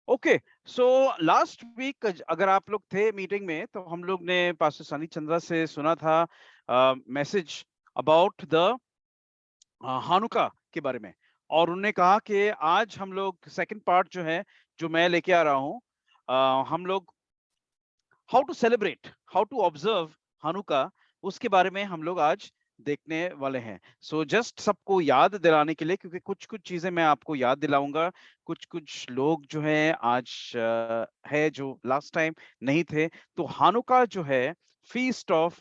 Okay, so last week अगर आप लोग थे मीटिंग में तो हम लोग ने पास्टर सनी चंद्रा से सुना था मैसेज अबाउट द हानुका के बारे में। और उन्होंने कहा कि आज हम लोग सेकंड पार्ट जो है, जो मैं लेके आ रहा हूँ, हम लोग how to celebrate, how to observe Hanukkah, उसके बारे में हम लोग आज देखने वाले हैं। सो जस्ट सबको याद दिलाने के लिए, क्योंकि कुछ कुछ चीजें मैं आपको याद दिलाऊंगा। कुछ कुछ लोग जो हैं आज है जो लास्ट टाइम नहीं थे। तो हानुका जो है फीस्ट ऑफ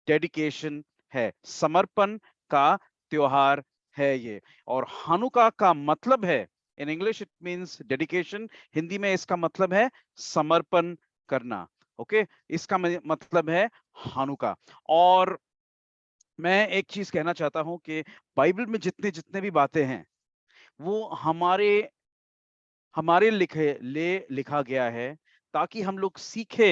डेडिकेशन है, समर्पण का त्योहार है ये। और हानुका का मतलब है, in English it means dedication, Hindi में इसका मतलब है समर्पण करना। ओके, इसका मतलब है हानुका। और मैं एक चीज कहना चाहता हूं कि बाइबल में जितने जितने भी बातें हैं वो हमारे हमारे लिखा गया है, ताकि हम लोग सीखे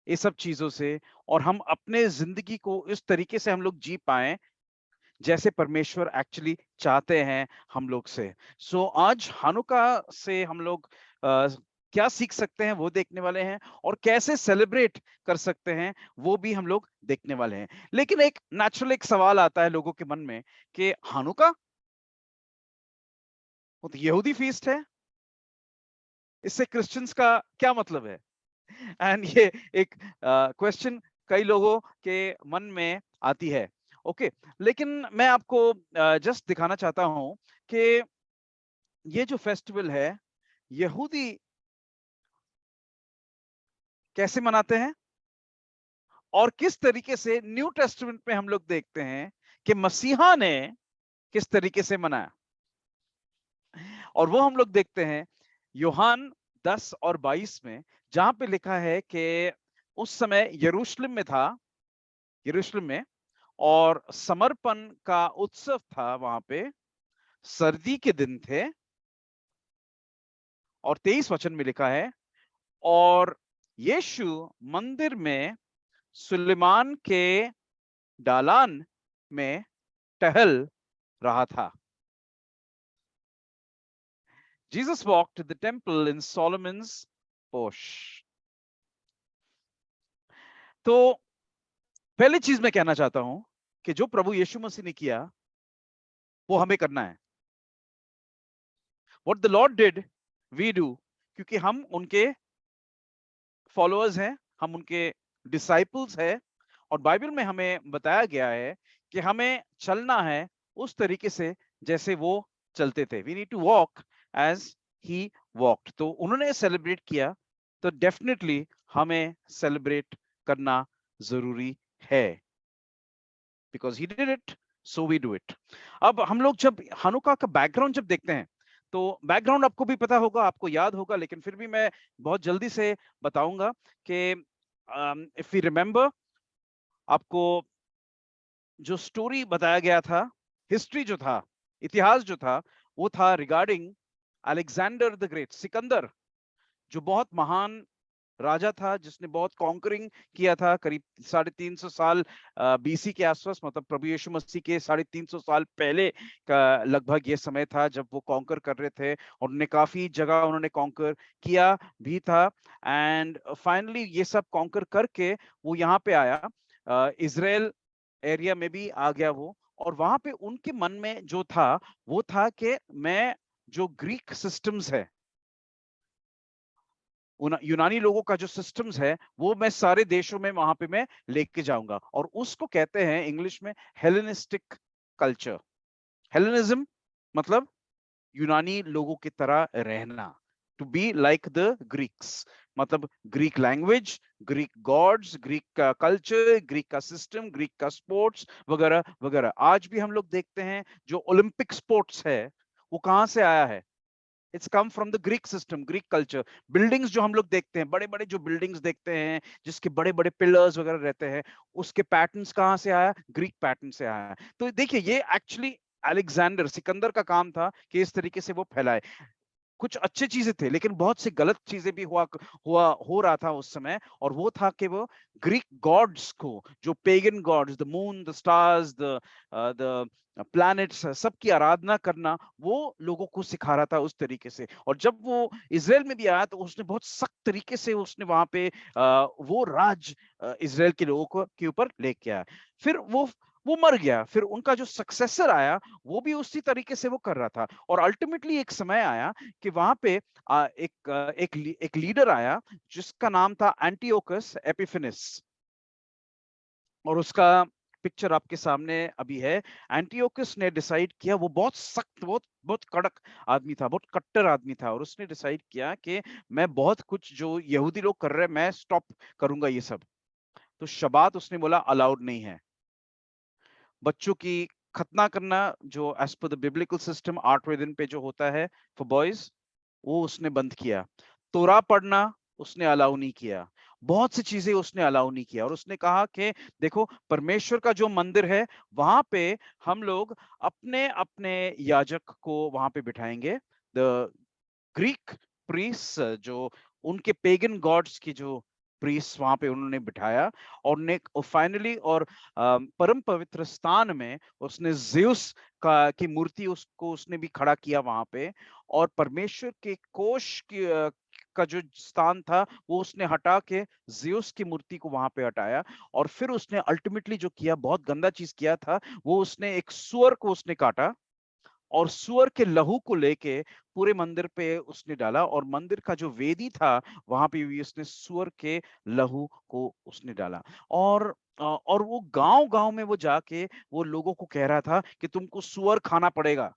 ये सब चीजों से, और हम अपने जिंदगी को इस तरीके से हम लोग जी पाएं जैसे परमेश्वर एक्चुअली चाहते हैं हम लोग से। सो आज हानुका से हम लोग क्या सीख सकते हैं वो देखने वाले हैं, और कैसे सेलिब्रेट कर सकते हैं वो भी हम लोग देखने वाले हैं। लेकिन एक नेचुरल एक सवाल आता है लोगों के मन में कि हानुका वो तो यहूदी फीस्ट है, इससे क्रिश्चियंस का क्या मतलब है? एंड ये एक क्वेश्चन कई लोगों के मन में आती है। ओके, लेकिन मैं आपको जस्ट दिखाना चाहता हूं कि ये जो फेस्टिवल है यहूदी कैसे मनाते हैं, और किस तरीके से न्यू टेस्टामेंट में हम लोग देखते हैं कि मसीहा ने किस तरीके से मनाया। और वो हम लोग देखते हैं यूहान 10 और 22 में, जहां पे लिखा है कि उस समय यरूशलेम में था, यरूशलेम में, और समर्पण का उत्सव था वहां पे, सर्दी के दिन थे। और 23 वचन में लिखा है, और यीशु मंदिर में सुलेमान के दालान में टहल रहा था। Jesus walked the temple in Solomon's porch. तो पहली चीज मैं कहना चाहता हूं कि जो प्रभु यीशु मसीह ने किया वो हमें करना है। What the Lord did we do, क्योंकि हम उनके फॉलोअर्स हैं, हम उनके डिसाइपल्स हैं। और बाइबल में हमें बताया गया है कि हमें चलना है उस तरीके से जैसे वो चलते थे। We need to walk as he walked. तो उन्होंने सेलिब्रेट किया, तो डेफिनेटली हमें सेलिब्रेट करना जरूरी है, because he did it, so we do it. अब हम लोग जब हनुका का बैकग्राउंड जब देखते हैं, तो बैकग्राउंड आपको भी पता होगा, आपको याद होगा, लेकिन फिर भी मैं बहुत जल्दी से बताऊंगा कि इफ यू रिमेंबर, आपको जो स्टोरी बताया गया था, हिस्ट्री जो था, इतिहास जो था, वो था regarding Alexander the great, Sikandar, जो बहुत महान राजा था, जिसने बहुत कॉन्करिंग किया था, करीब 350 साल बीसी के आसपास, मतलब प्रभु यीशु मसीह के 350 साल पहले का लगभग ये समय था जब वो कॉन्कर कर रहे थे। और उन्होंने काफी जगह उन्होंने कॉन्कर किया भी था। एंड फाइनली ये सब कॉन्कर करके वो यहाँ पे आया, इजराइल एरिया में भी आ गया वो। और वहां पे उनके मन में जो था वो था कि मैं जो ग्रीक सिस्टम्स है, यूनानी लोगों का जो सिस्टम्स है, वो मैं सारे देशों में वहां पे मैं लेके जाऊंगा। और उसको कहते हैं इंग्लिश में हेलेनिस्टिक कल्चर। हेलेनिज्म मतलब यूनानी लोगों की तरह रहना, to be like the Greeks, मतलब Greek language, Greek gods, Greek का कल्चर, ग्रीक का सिस्टम, ग्रीक का स्पोर्ट्स वगैरह वगैरह। आज भी हम लोग देखते हैं जो ओलंपिक स्पोर्ट्स है वो कहां से आया है? It's come from the Greek system, Greek culture. Buildings जो हम लोग देखते हैं, बड़े बड़े जो बिल्डिंग्स देखते हैं जिसके बड़े बड़े पिलर्स वगैरह रहते हैं, उसके पैटर्न्स कहाँ से आया? ग्रीक पैटर्न से आया। तो देखिए, ये एक्चुअली अलेक्जेंडर सिकंदर का काम था कि इस तरीके से वो फैलाए। कुछ अच्छे चीजें थे, लेकिन बहुत सी गलत चीजें भी हो रहा था उस समय। और वो था कि वो ग्रीक गॉड्स को, जो pagan gods, the moon, the stars, the planets, सबकी आराधना करना, वो लोगों को सिखा रहा था उस तरीके से। और जब वो इजराइल में भी आया तो उसने बहुत सख्त तरीके से उसने वहां पे वो राज इजराइल के लोगों को के ऊपर लेके आया। फिर वो मर गया। फिर उनका जो सक्सेसर आया वो भी उसी तरीके से वो कर रहा था। और अल्टीमेटली एक समय आया कि वहां पे एक लीडर आया जिसका नाम था एंटियोकस एपिफेनिस। और उसका पिक्चर आपके सामने अभी है। एंटियोकस ने डिसाइड किया, वो बहुत सख्त, बहुत बहुत कड़क आदमी था, बहुत कट्टर आदमी था। और उसने डिसाइड किया कि मैं बहुत कुछ जो यहूदी लोग कर रहे हैं मैं स्टॉप करूंगा ये सब। तो शबात उसने बोला अलाउड नहीं है। बच्चों की खतना करना जो as per the biblical system 8वें दिन पे जो होता है फॉर बॉयज, वो उसने बंद किया। तोरा पढ़ना उसने अलाउ नहीं किया। बहुत सी चीजें उसने अलाउ नहीं किया। और उसने कहा कि देखो, परमेश्वर का जो मंदिर है वहां पे हम लोग अपने अपने याजक को वहां पे बिठाएंगे। द ग्रीक प्रीस, जो उनके पेगन गॉड्स की जो प्रीस वहां पे उन्होंने बिठाया। और ने फाइनली और परम पवित्र स्थान में उसने ज्यूस का की मूर्ति उसको उसने भी खड़ा किया वहां पे। और परमेश्वर के कोष की का जो स्थान था वो उसने हटा के ज्यूस की मूर्ति को वहां पे हटाया। और फिर उसने अल्टीमेटली जो किया, बहुत गंदा चीज किया था, वो उसने एक सुअर को उसने काटा और सुअर के लहू को लेके पूरे मंदिर पे उसने डाला। और मंदिर का जो वेदी था वहां पे भी उसने सुअर के लहू को उसने डाला। और वो गांव गांव में वो जाके वो लोगों को कह रहा था कि तुमको सुअर खाना पड़ेगा।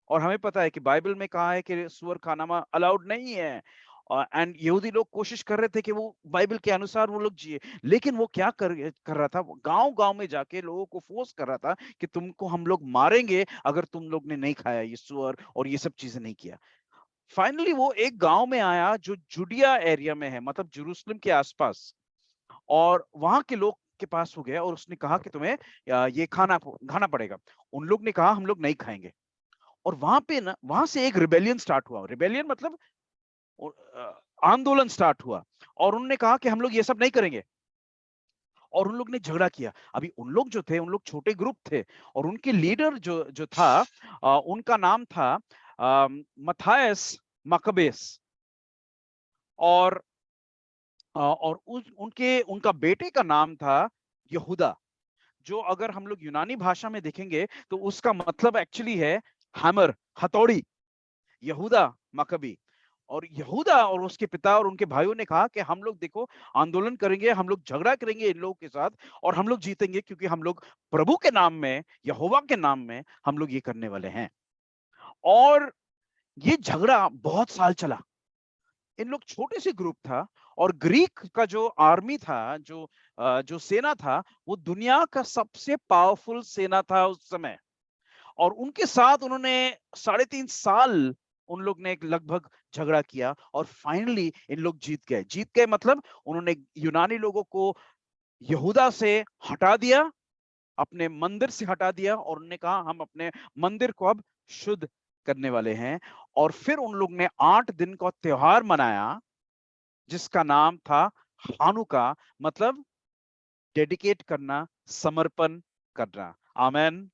और हमें पता है कि बाइबल में कहा है कि सुअर खाना अलाउड नहीं है। एंड यहूदी लोग कोशिश कर रहे थे कि वो बाइबल के अनुसार वो लोग जिए। लेकिन वो क्या कर रहा था, गांव गांव में जाके लोगों को फोर्स कर रहा था कि तुमको हम लोग मारेंगे अगर तुम लोग ने नहीं खाया ये सुअर और ये सब चीजें नहीं किया। फाइनली वो एक गांव में आया जो जुडिया एरिया में है, मतलब जेरूशलेम के आसपास। और वहां के लोग के पास हो गया और उसने कहा कि तुम्हें ये खाना खाना पड़ेगा। उन लोग ने कहा हम लोग नहीं खाएंगे। और वहां पे ना, वहां से एक रिबेलियन स्टार्ट हुआ। रिबेलियन मतलब आंदोलन स्टार्ट हुआ। और उन्होंने कहा कि हम लोग ये सब नहीं करेंगे। और उन लोग ने झगड़ा किया। अभी उन लोग जो थे, उन लोग छोटे ग्रुप थे। और उनके लीडर जो जो था, उनका नाम था मथायस मकबेस। और उनका बेटे का नाम था यहूदा, जो अगर हम लोग यूनानी भाषा में देखेंगे तो उसका मतलब एक्चुअली है हैमर, हथौड़ी। यहूदा मकबी। और यहूदा और उसके पिता और उनके भाइयों ने कहा कि हम लोग देखो आंदोलन करेंगे, हम लोग झगड़ा करेंगे इन लोगों के साथ और हम लोग जीतेंगे, क्योंकि हम लोग प्रभु के नाम में, यहोवा के नाम में हम लोग ये करने वाले हैं। और ये झगड़ा बहुत साल चला। इन लोग छोटे से ग्रुप था। और ग्रीक का जो आर्मी था, जो सेना था, वो दुनिया का सबसे पावरफुल सेना था उस समय। और उनके साथ उन्होंने 3.5 साल उन लोग ने एक लगभग झगड़ा किया। और फाइनली इन लोग जीत गए मतलब उन्होंने यूनानी लोगों को यहूदा से हटा दिया, अपने मंदिर से हटा दिया। और उन्होंने कहा हम अपने मंदिर को अब शुद्ध करने वाले हैं। और फिर उन लोग ने 8 दिन का त्योहार मनाया जिसका नाम था हानुका, मतलब डेडिकेट करना, समर्पण करना। आमेन।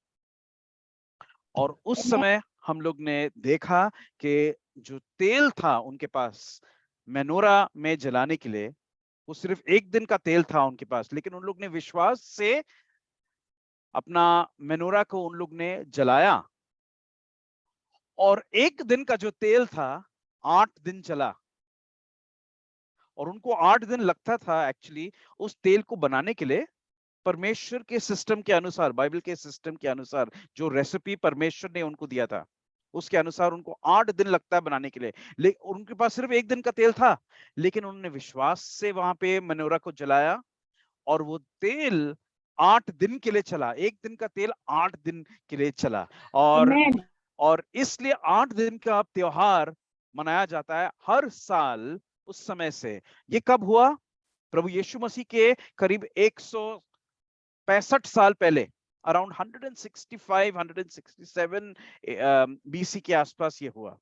और उस समय हम लोग ने देखा कि जो तेल था उनके पास मेनोरा में जलाने के लिए, वो सिर्फ 1 दिन का तेल था उनके पास। लेकिन उन लोग ने विश्वास से अपना मेनोरा को उन लोग ने जलाया। और 1 दिन का जो तेल था 8 दिन चला। और उनको 8 दिन लगता था एक्चुअली उस तेल को बनाने के लिए। परमेश्वर के सिस्टम के अनुसार, बाइबल के सिस्टम के अनुसार, जो रेसिपी परमेश्वर ने उनको दिया था उसके अनुसार उनको 8 दिन लगता है बनाने के लिए। लेकिन उनके पास सिर्फ 1 दिन का तेल था। लेकिन उन्होंने विश्वास से वहां पे मेनोरा को जलाया और वो तेल 8 दिन के लिए चला। 1 दिन का तेल 8 दिन के लिए चला। और Amen. और इसलिए 8 दिन का त्योहार मनाया जाता है हर साल उस समय से। ये कब हुआ? प्रभु यीशु मसीह के करीब 165 साल पहले, अराउंड 165 167 बीसी के आसपास ये हुआ।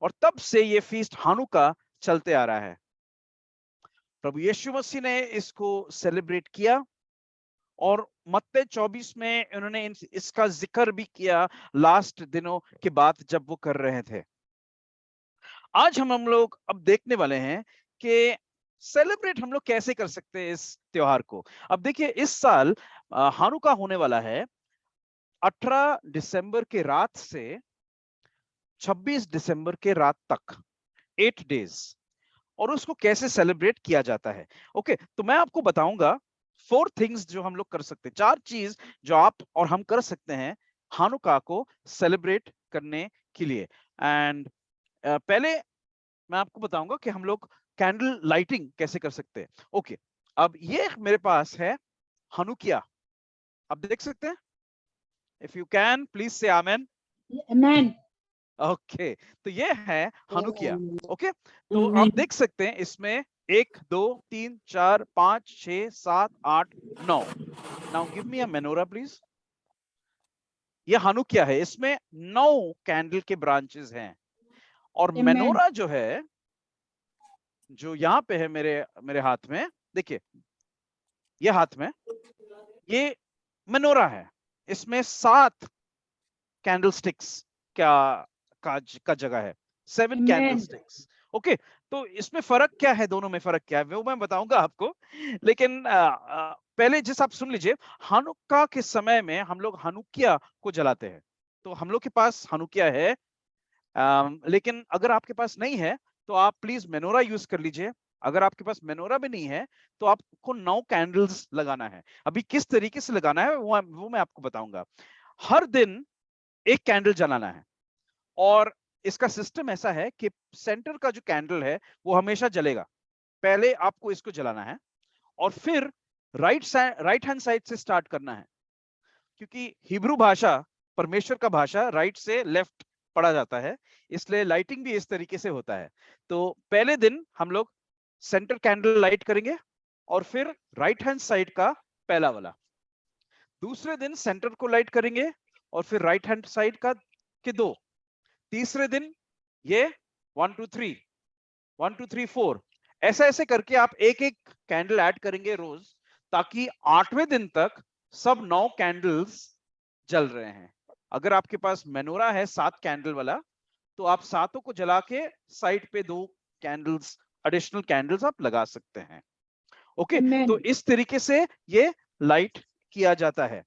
और तब से ये फीस्ट हानुका चलते आ रहा है। प्रभु यीशु मसीह ने इसको सेलिब्रेट किया और मत्ती 24 में उन्होंने इसका जिक्र भी किया लास्ट दिनों के बाद जब वो कर रहे थे। आज हम लोग अब देखने वाले हैं कि सेलिब्रेट हम लोग कैसे कर सकते हैं इस त्योहार को। अब देखिए, इस साल हानुका होने वाला है 18 दिसंबर के रात से 26 दिसंबर के रात तक, 8 डेज। और उसको कैसे सेलिब्रेट किया जाता है। ओके, तो मैं आपको बताऊंगा 4 थिंग्स जो हम लोग कर सकते हैं, 4 चीज जो आप और हम कर सकते हैं हानुका को सेलिब्रेट करने के लिए। एंड पहले मैं आपको बताऊंगा कि हम लोग कैंडल लाइटिंग कैसे कर सकते हैं। ओके, अब ये मेरे पास है हनुकिया, आप देख सकते हैं। इफ यू कैन प्लीज से आमेन। Amen. ओके, तो ये है हनुकिया। ओके, तो Amen. आप देख सकते हैं इसमें 1 2 3 4 5 6 7 8 9। Now give me a minora please. ये हनुकिया है, इसमें 9 कैंडल के ब्रांचेस हैं। और Amen. मेनोरा जो है, जो यहाँ पे है मेरे हाथ में, देखिए ये हाथ में, ये मेनोरा है। इसमें 7 कैंडल स्टिक्स का जगह है, 7 कैंडल स्टिक्स। ओके, तो इसमें फर्क क्या है, दोनों में फर्क क्या है वो मैं बताऊंगा आपको। लेकिन पहले जिस आप सुन लीजिए, हनुक्का के समय में हम लोग हनुकिया को जलाते हैं। तो हम लोग के पास हनुकिया है, लेकिन अगर आपके पास नहीं है तो आप प्लीज मेनोरा यूज कर लीजिए। अगर आपके पास मेनोरा भी नहीं है तो आपको 9 कैंडल्स लगाना है। अभी किस तरीके से लगाना है वो मैं आपको बताऊंगा। हर दिन एक कैंडल जलाना है, और इसका सिस्टम ऐसा है कि सेंटर का जो कैंडल है वो हमेशा जलेगा। पहले आपको इसको जलाना है और फिर राइट हैंड साइड से स्टार्ट करना है, क्योंकि हिब्रू भाषा, परमेश्वर का भाषा राइट से लेफ्ट पढ़ा जाता है, इसलिए लाइटिंग भी इस तरीके से होता है। तो पहले दिन हम लोग सेंटर कैंडल लाइट करेंगे और फिर राइट हैंड साइड का पहला वाला। दूसरे दिन सेंटर को लाइट करेंगे और फिर राइट हैंड साइड का के 2। तीसरे दिन ये 1 2 3 1 2 3 4, ऐसे ऐसे करके आप एक एक कैंडल ऐड करेंगे रोज, ताकि 8वें दिन तक सब 9 कैंडल्स जल रहे हैं। अगर आपके पास मेनोरा है 7 कैंडल वाला, तो आप सातों को जला के साइड पे 2 कैंडल्स, एडिशनल कैंडल्स आप लगा सकते हैं। ओके, तो इस तरीके से ये लाइट किया जाता है।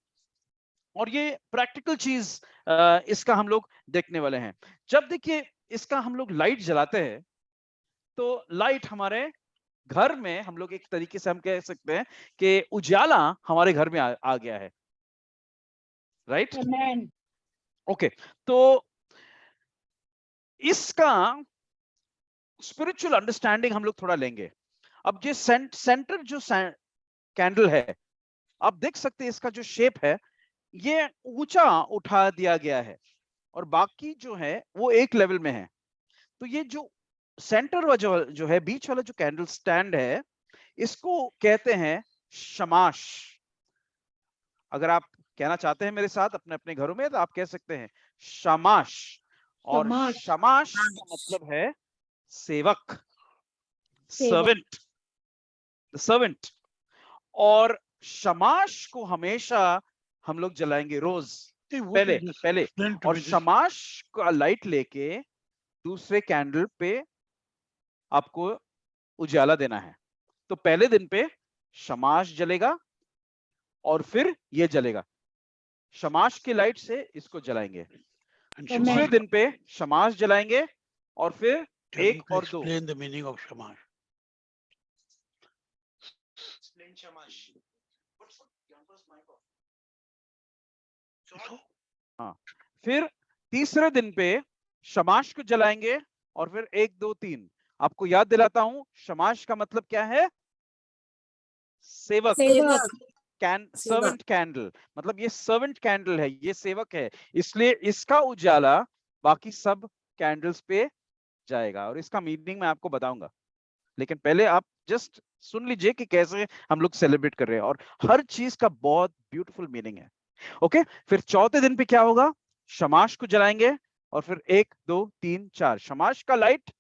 और ये प्रैक्टिकल चीज इसका हम लोग देखने वाले हैं। जब देखिए इसका हम लोग लाइट जलाते हैं, तो लाइट हमारे घर में, हम लोग एक तरीके से हम कह सकते हैं कि उजाला हमारे घर में आ गया है, राइट। ओके, तो इसका स्पिरिचुअल अंडरस्टैंडिंग हम लोग थोड़ा लेंगे। अब ये सेंटर जो कैंडल है, आप देख सकते हैं इसका जो शेप है ये ऊंचा उठा दिया गया है, और बाकी जो है वो एक लेवल में है। तो ये जो सेंटर वाला जो है, बीच वाला जो कैंडल स्टैंड है, इसको कहते हैं शमाश। अगर आप कहना चाहते हैं मेरे साथ अपने अपने घरों में, तो आप कह सकते हैं शमाश। और शमाश का मतलब है सेवक, सर्वेंट, सर्वेंट। और शमाश को हमेशा हम लोग जलाएंगे रोज पहले। और शमाश का लाइट लेके दूसरे कैंडल पे आपको उजाला देना है। तो पहले दिन पे शमाश जलेगा और फिर ये जलेगा। शमाश की लाइट से इसको जलाएंगे। दूसरे दिन पे शमाश जलाएंगे और फिर 1 और 2। Explain the meaning of shamash. Explain shamash. हाँ, फिर तीसरे दिन पे शमाश को जलाएंगे और फिर 1 2 3। आपको याद दिलाता हूं, शमाश का मतलब क्या है? सेवक, सर्वेंट कैंडल। मतलब ये सर्वेंट कैंडल है, ये सेवक है, इसलिए इसका उजाला बाकी सब कैंडल्स पे जाएगा। और इसका मीनिंग मैं आपको बताऊंगा, लेकिन पहले आप जस्ट सुन लीजिए कि कैसे हम लोग सेलिब्रेट कर रहे हैं। और हर चीज का बहुत ब्यूटीफुल मीनिंग है। ओके, फिर चौथे दिन पे क्या होगा? शमाश को जलाएंगे और फिर 1 2 3 4 शमाश का लाइट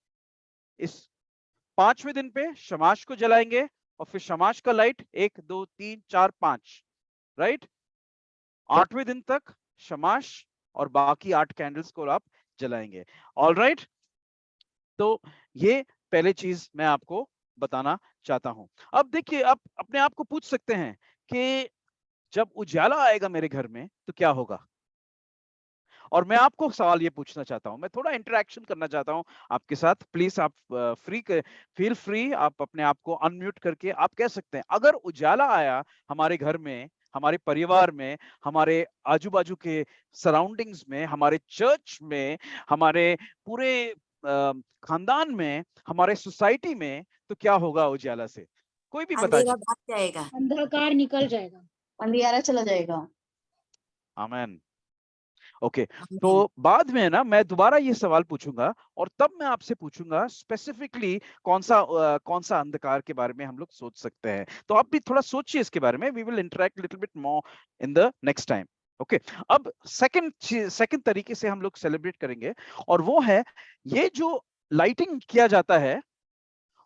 इस 5वें दिन पे शमाश को जलाएंगे और फिर शमाश का लाइट 1 2 3 4 5, राइट। 8वें दिन तक शमाश और बाकी 8 कैंडल्स को आप जलाएंगे। ऑल राइट, तो ये पहले चीज मैं आपको बताना चाहता हूं। अब देखिए, आप अपने आप को पूछ सकते हैं कि जब उजाला आएगा मेरे घर में तो क्या होगा। और मैं आपको सवाल ये पूछना चाहता हूं, मैं थोड़ा इंटरेक्शन करना चाहता हूं आपके साथ। प्लीज आप फील फ्री, आप अपने आप को अनम्यूट करके आप कह सकते हैं, अगर उजाला आया हमारे घर में, हमारे परिवार में, हमारे आजू बाजू के सराउंडिंग्स में, हमारे चर्च में, हमारे पूरे खानदान में, हमारे सोसाइटी में, तो क्या होगा उजाला से? कोई भी बताइए। अंधेरा भाग जाएगा, अंधकार निकल जाएगा, अंधियारा चला जाएगा। आमेन। ओके, तो बाद में ना मैं दोबारा ये सवाल पूछूंगा और तब मैं आपसे पूछूंगा स्पेसिफिकली कौन सा अंधकार के बारे में हम लोग सोच सकते हैं। तो आप भी थोड़ा सोचिए इसके बारे में। We will interact little bit more in the next time. Okay, अब सेकंड तरीके से हम लोग सेलिब्रेट करेंगे, और वो है ये जो लाइटिंग किया जाता है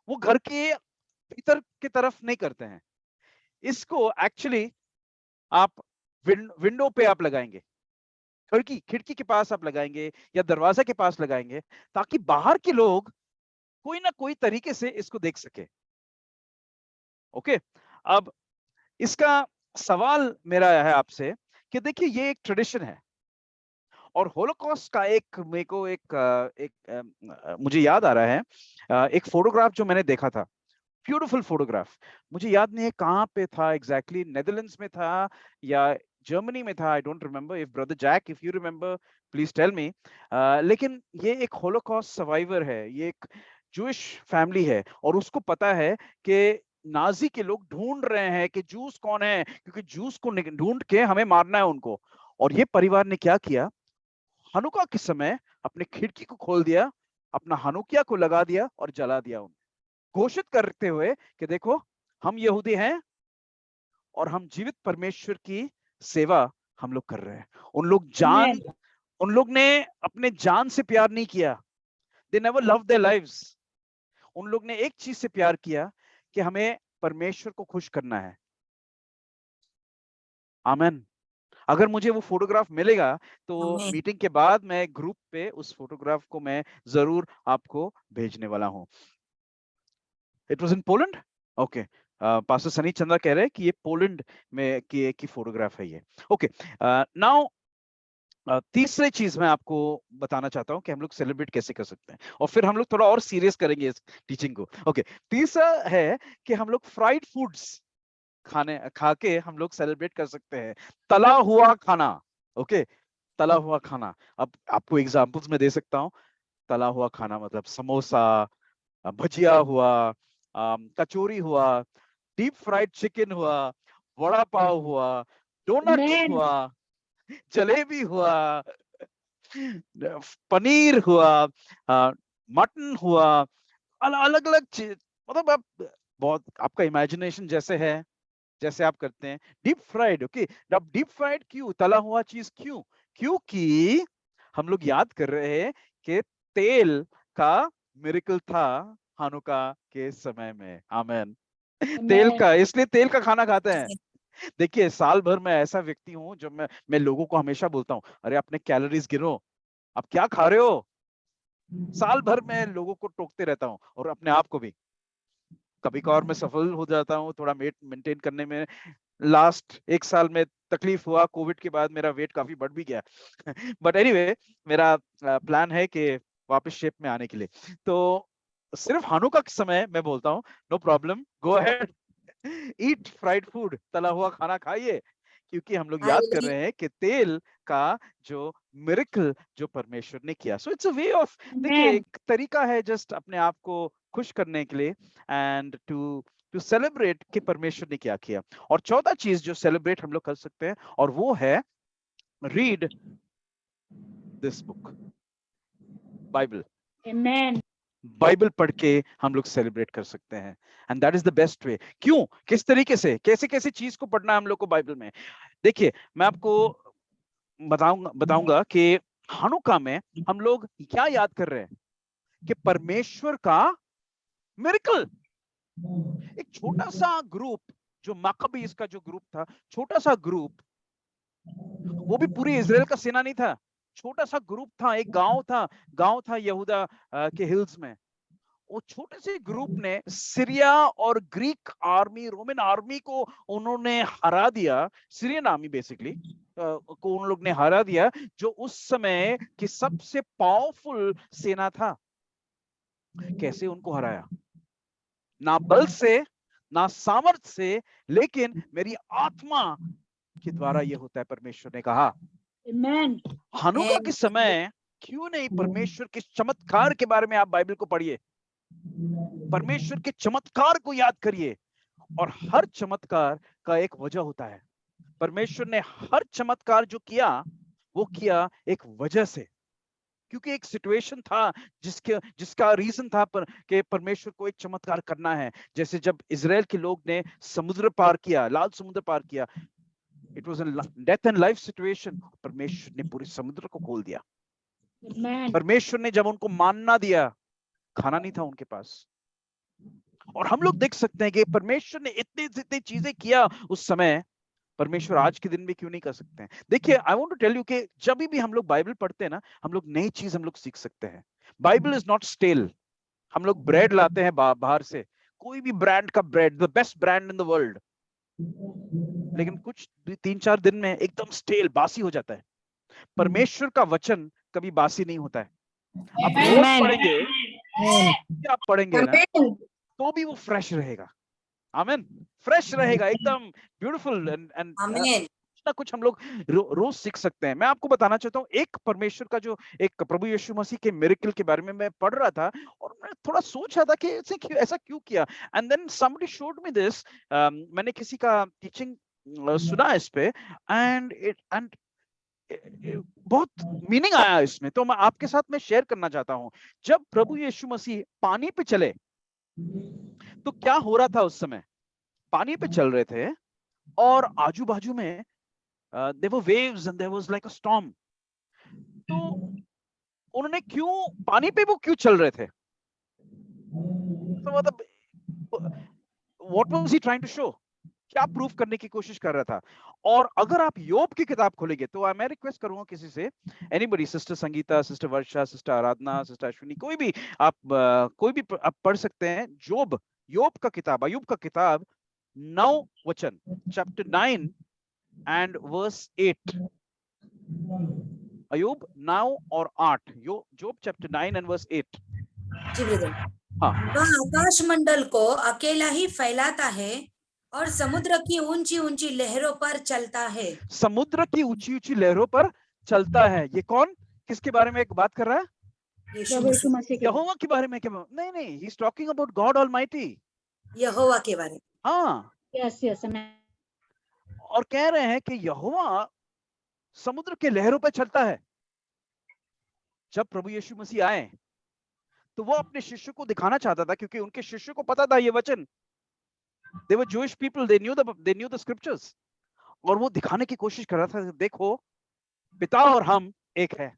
वो घर के भीतर की तरफ नहीं करते हैं। इसको एक्चुअली आप विंडो पे आप लगाएंगे, खिड़की के पास आप लगाएंगे या दरवाजा के पास लगाएंगे, ताकि बाहर के लोग कोई ना कोई तरीके से इसको देख सके। ओके, अब इसका सवाल मेरा है आपसे कि देखिए, ये एक ट्रेडिशन है और होलोकॉस्ट का एक मेरे को मुझे याद आ रहा है एक फोटोग्राफ जो मैंने देखा था, ब्यूटीफुल फोटोग्राफ। मुझे याद नहीं है कहाँ पे था एग्जैक्टली, नेदरलैंड्स में था या जर्मनी में था, I don't remember. If brother Jack, if you remember, please tell me. लेकिन ये एक होलोकॉस्ट सर्वाइवर है, ये एक जूइश फैमिली है, और उसको पता है कि नाजी के लोग ढूंढ रहे हैं कि जूस कौन है, क्योंकि जूस को ढूंढ के हमें मारना है उनको। और ये परिवार ने क्या किया, हनुका के समय अपने खिड़की को खोल दिया, अपना हनुकिया को लगा दिया और जला दिया, घोषित करते हुए कि देखो, हम यहूदी हैं और हम जीवित परमेश्वर की सेवा हम लोग कर रहे हैं। उन लोग ने अपने जान से प्यार नहीं किया, they never love their lives. उन लोग ने एक चीज से प्यार किया कि हमें परमेश्वर को खुश करना है। आमेन। अगर मुझे वो फोटोग्राफ मिलेगा तो मीटिंग के बाद मैं ग्रुप पे उस फोटोग्राफ को मैं जरूर आपको भेजने वाला हूं। It was in Poland. Okay, pastor Sunny Chandra कह रहे हैं कि ये पोलैंड में की फोटोग्राफ है ये। ओके, नाउ तीसरी चीज मैं आपको बताना चाहता हूं कि हम लोग सेलिब्रेट कैसे कर सकते हैं, और फिर हम लोग थोड़ा और सीरियस करेंगे इस टीचिंग को। ओके, तीसरा है कि हम लोग फ्राइड फूड्स खा के हम लोग सेलिब्रेट कर सकते हैं, तला हुआ खाना। ओके, तला हुआ खाना। अब आपको एग्जांपल्स में दे सकता हूं। तला हुआ खाना मतलब समोसा, भजिया हुआ, कचौरी हुआ, डीप फ्राइड चिकन हुआ, वड़ा पाव हुआ, डोनट्स हुआ, जलेबी हुआ, पनीर हुआ, मटन हुआ, अलग अलग चीज। मतलब आप बहुत, आपका इमेजिनेशन जैसे है, जैसे आप करते हैं। Deep fried, okay. अब डीप फ्राइड क्यों, तला हुआ चीज क्यों? क्योंकि हम लोग याद कर रहे हैं कि तेल का मिरेकल था हानुका के समय में। आमेन। तेल का, इसलिए तेल का खाना खाते हैं। देखिए, साल भर में ऐसा व्यक्ति हूं जो मैं लोगों को हमेशा बोलता हूं, अरे अपने कैलोरीज गिनो, आप क्या खा रहे हो। साल भर में लोगों को टोकते रहता हूं और अपने आप को भी। कभी कभार मैं सफल हो जाता हूँ थोड़ा वेट मेंटेन करने में। लास्ट 1 साल में तकलीफ हुआ, कोविड के बाद मेरा वेट काफी बढ़ भी गया। बट एनीवे, मेरा प्लान है कि वापस शेप में आने के लिए। तो सिर्फ हानुका के समय मैं बोलता हूँ, नो प्रॉब्लम, गो अहेड, ईट फ्राइड फूड, तला हुआ खाना खाइए, क्योंकि हम लोग याद कर रहे हैं कि तेल का जो मिरेकल जो परमेश्वर ने किया। So it's a way of, देखिए एक तरीका है जस्ट अपने आप को खुश करने के लिए, एंड टू सेलिब्रेट कि परमेश्वर ने क्या किया। और चौथा चीज जो सेलिब्रेट हम लोग कर सकते हैं, और वो है read this book, Bible. Amen. Bible पढ़ के हम लोग सेलिब्रेट कर सकते हैं, and that is the best way. क्यों, किस तरीके से, कैसे कैसे चीज को पढ़ना है हम लोग को बाइबल में। देखिए, मैं आपको बताऊंगा कि हानुका में हम लोग क्या याद कर रहे हैं कि परमेश्वर का मिरेकल। एक छोटा सा ग्रुप जो मकाबीज का जो ग्रुप था, छोटा सा ग्रुप, वो भी पूरी इजराइल का सेना नहीं था, छोटा सा ग्रुप था, एक गांव था यहूदा के हिल्स में। वो छोटे से ग्रुप ने सीरिया और ग्रीक आर्मी, रोमन आर्मी को उन्होंने हरा दिया। सीरियन आर्मी बेसिकली को उन लोग ने हरा दिया, जो उस समय की सबसे पावरफुल सेना था। कैसे उनको हराया? ना बल से, ना सामर्थ्य से, लेकिन मेरी आत्मा के द्वारा ये होता है, परमेश्वर ने कहा। Amen. हनुका के समय क्यों नहीं परमेश्वर के चमत्कार के बारे में आप बाइबल को पढ़िए, परमेश्वर के चमत्कार को याद करिए। और हर चमत्कार का एक वजह होता है। परमेश्वर ने हर चमत्कार जो किया, वो किया एक वजह से, क्योंकि एक सिचुएशन था जिसका रीजन था कि परमेश्वर को एक चमत्कार करना है। जैसे जब इजराइल के लोग ने समुद्र पार किया, लाल समुद्र पार किया, it was a death and life situation. परमेश्वर ने पूरे समुद्र को खोल दिया। Amen. परमेश्वर ने जब उनको मानना दिया, खाना नहीं था उनके पास। और हम लोग देख सकते हैं कि परमेश्वर ने इतनी चीजें किया उस समय, परमेश्वर आज के दिन में क्यों नहीं कर सकते हैं? देखिए, I want to tell you कि जब भी हम लोग बाइबल पढ़ते हैं ना, हम लोग नई चीज हम लोग सीख सकते हैं। Bible is not stale. हम लोग ब्रेड लाते हैं बाहर से, कोई भी ब्रांड का bread, the best brand in the world, लेकिन कुछ 3-4 दिन में एकदम स्टेल, बासी हो जाता है। परमेश्वर का वचन कभी बासी नहीं होता है। आप रोज पढ़ेंगे, आप पढ़ेंगे ना, तो भी वो फ्रेश रहेगा। आमीन, फ्रेश रहेगा, एकदम ब्यूटीफुल। एंड कुछ ना कुछ हम लोग रोज सीख सकते हैं। मैं आपको बताना चाहता हूँ, एक परमेश्वर का जो एक प्रभु यीशु मसीह के मिरेकल के बारे में मैं पढ़ रहा था, और मैं थोड़ा सोच रहा था कि ऐसा क्यों किया। And then somebody showed me this. मैंने किसी का टीचिंग सुना इस पे, एंड बहुत मीनिंग आया इसमें, तो मैं आपके साथ में शेयर करना चाहता हूँ। जब प्रभु यीशु मसीह पानी पे चले, तो क्या हो रहा था उस समय? पानी पे चल रहे थे और आजू बाजू में there were waves and there was like a storm. तो उन्होंने क्यों पानी पे, वो क्यों चल रहे थे? तो मतलब what was he trying to show? क्या प्रूफ करने की कोशिश कर रहा था? और अगर आप योग की किताब खोलेंगे, तो मैं रिक्वेस्ट करूंगा किसी से, एनीबडी, सिस्टर संगीता, सिस्टर वर्षा, सिस्टर आराधना, सिस्टर अश्विनी, कोई भी आप आप पढ़ सकते हैं। योग का किताब, अय्यूब का किताब 9 वचन, चैप्टर 9 एंड वर्स 8। अय्यूब 9 और 8, जोब चैप्टर 9 एंड वर्स 8। जी ब्रदर। हाँ, वह आकाश मंडल को अकेला ही फैलाता है और समुद्र की ऊंची ऊंची लहरों पर चलता है। समुद्र की ऊंची ऊंची लहरों पर चलता है। ये कौन, किसके बारे में एक बात कर रहा है? प्रभु यीशु मसीह के यहोवा के बारे में। नहीं, he is talking about God almighty, यहोवा के बारे में। हाँ, यस यस amen. और कह रहे हैं कि यहोवा समुद्र के लहरों पर चलता है। जब प्रभु यीशु मसीह आए, तो वो अपने शिष्य को दिखाना चाहता था, क्योंकि उनके शिष्य को पता था ये वचन। They were Jewish people, they knew the scriptures, और वो दिखाने की कोशिश कर रहा था, देखो पिता और हम एक है।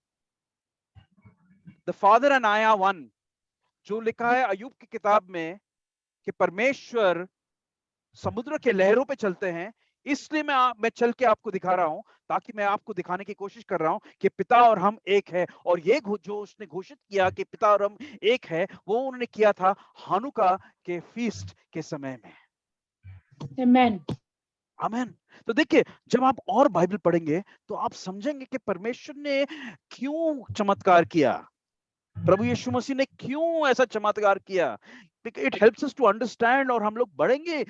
The Father and I are one, जो लिखा है अय्यूब की किताब में कि परमेश्वर समुद्र के लहरों पे चलते हैं। इसलिए मैं चल के आपको दिखा रहा हूं, ताकि मैं आपको दिखाने की कोशिश कर रहा हूं कि पिता और हम एक है। और ये जो उसने घोषित किया कि पिता और हम एक है, वो उन्होंने किया था हानुका के फीस्ट के समय में। Amen. आमेन। तो देखिए, जब आप और बाइबल पढ़ेंगे, तो आप समझेंगे कि परमेश्वर ने क्यों चमत्कार किया, प्रभु यीशु मसीह ने क्यों ऐसा चमत्कार किया। It helps us to understand, और हम लोग बढ़ेंगे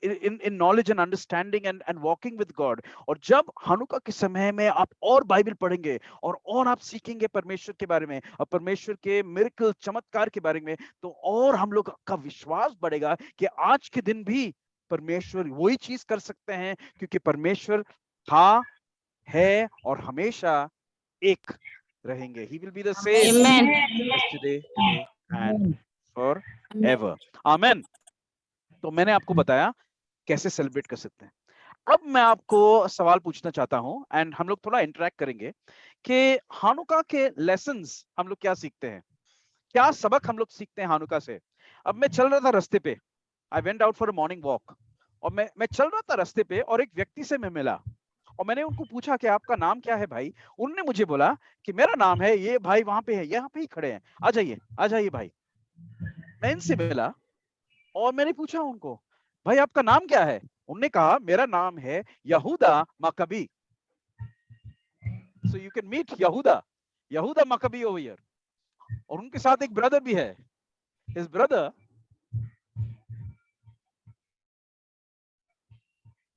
in knowledge and understanding and walking with God. और जब हानुका के समय में आप और बाइबल पढ़ेंगे, और आप सीखेंगे परमेश्वर के बारे में, और परमेश्वर के मिरेकल, चमत्कार के बारे में, तो और हम लोग का विश्वास बढ़ेगा कि आज के दिन भी परमेश्वर वही चीज कर सकते हैं, क्योंकि परमेश्वर था, है और हमेशा एक रहेंगे। He will be the same Amen. yesterday, today and forever. Amen. तो मैंने आपको बताया कैसे सेलिब्रेट कर सकते हैं। अब मैं आपको सवाल पूछना चाहता हूं, एंड हम लोग थोड़ा इंटरेक्ट करेंगे कि हानुका के लेसन्स हम लोग क्या सीखते हैं, क्या सबक हम लोग सीखते हैं हानुका से। अब मैं चल रहा था रास्ते पे, I went out for a morning walk, और मैं चल रहा था रास्ते पे और एक व्यक्ति से मैं मिला और मैंने उनको पूछा कि आपका नाम क्या है भाई। उन्होंने मुझे बोला कि मेरा नाम है ये, भाई वहां पे है, यहाँ पे ही खड़े हैं, आ जाइए भाई। मैं इनसे मिला और मैंने पूछा उनको, भाई आपका नाम क्या है। उन्होंने कहा मेरा नाम है यहूदा मकबी। सो यू कैन मीट यहूदा मकबी ओवर हियर। और उनके साथ एक ब्रदर भी है, his brother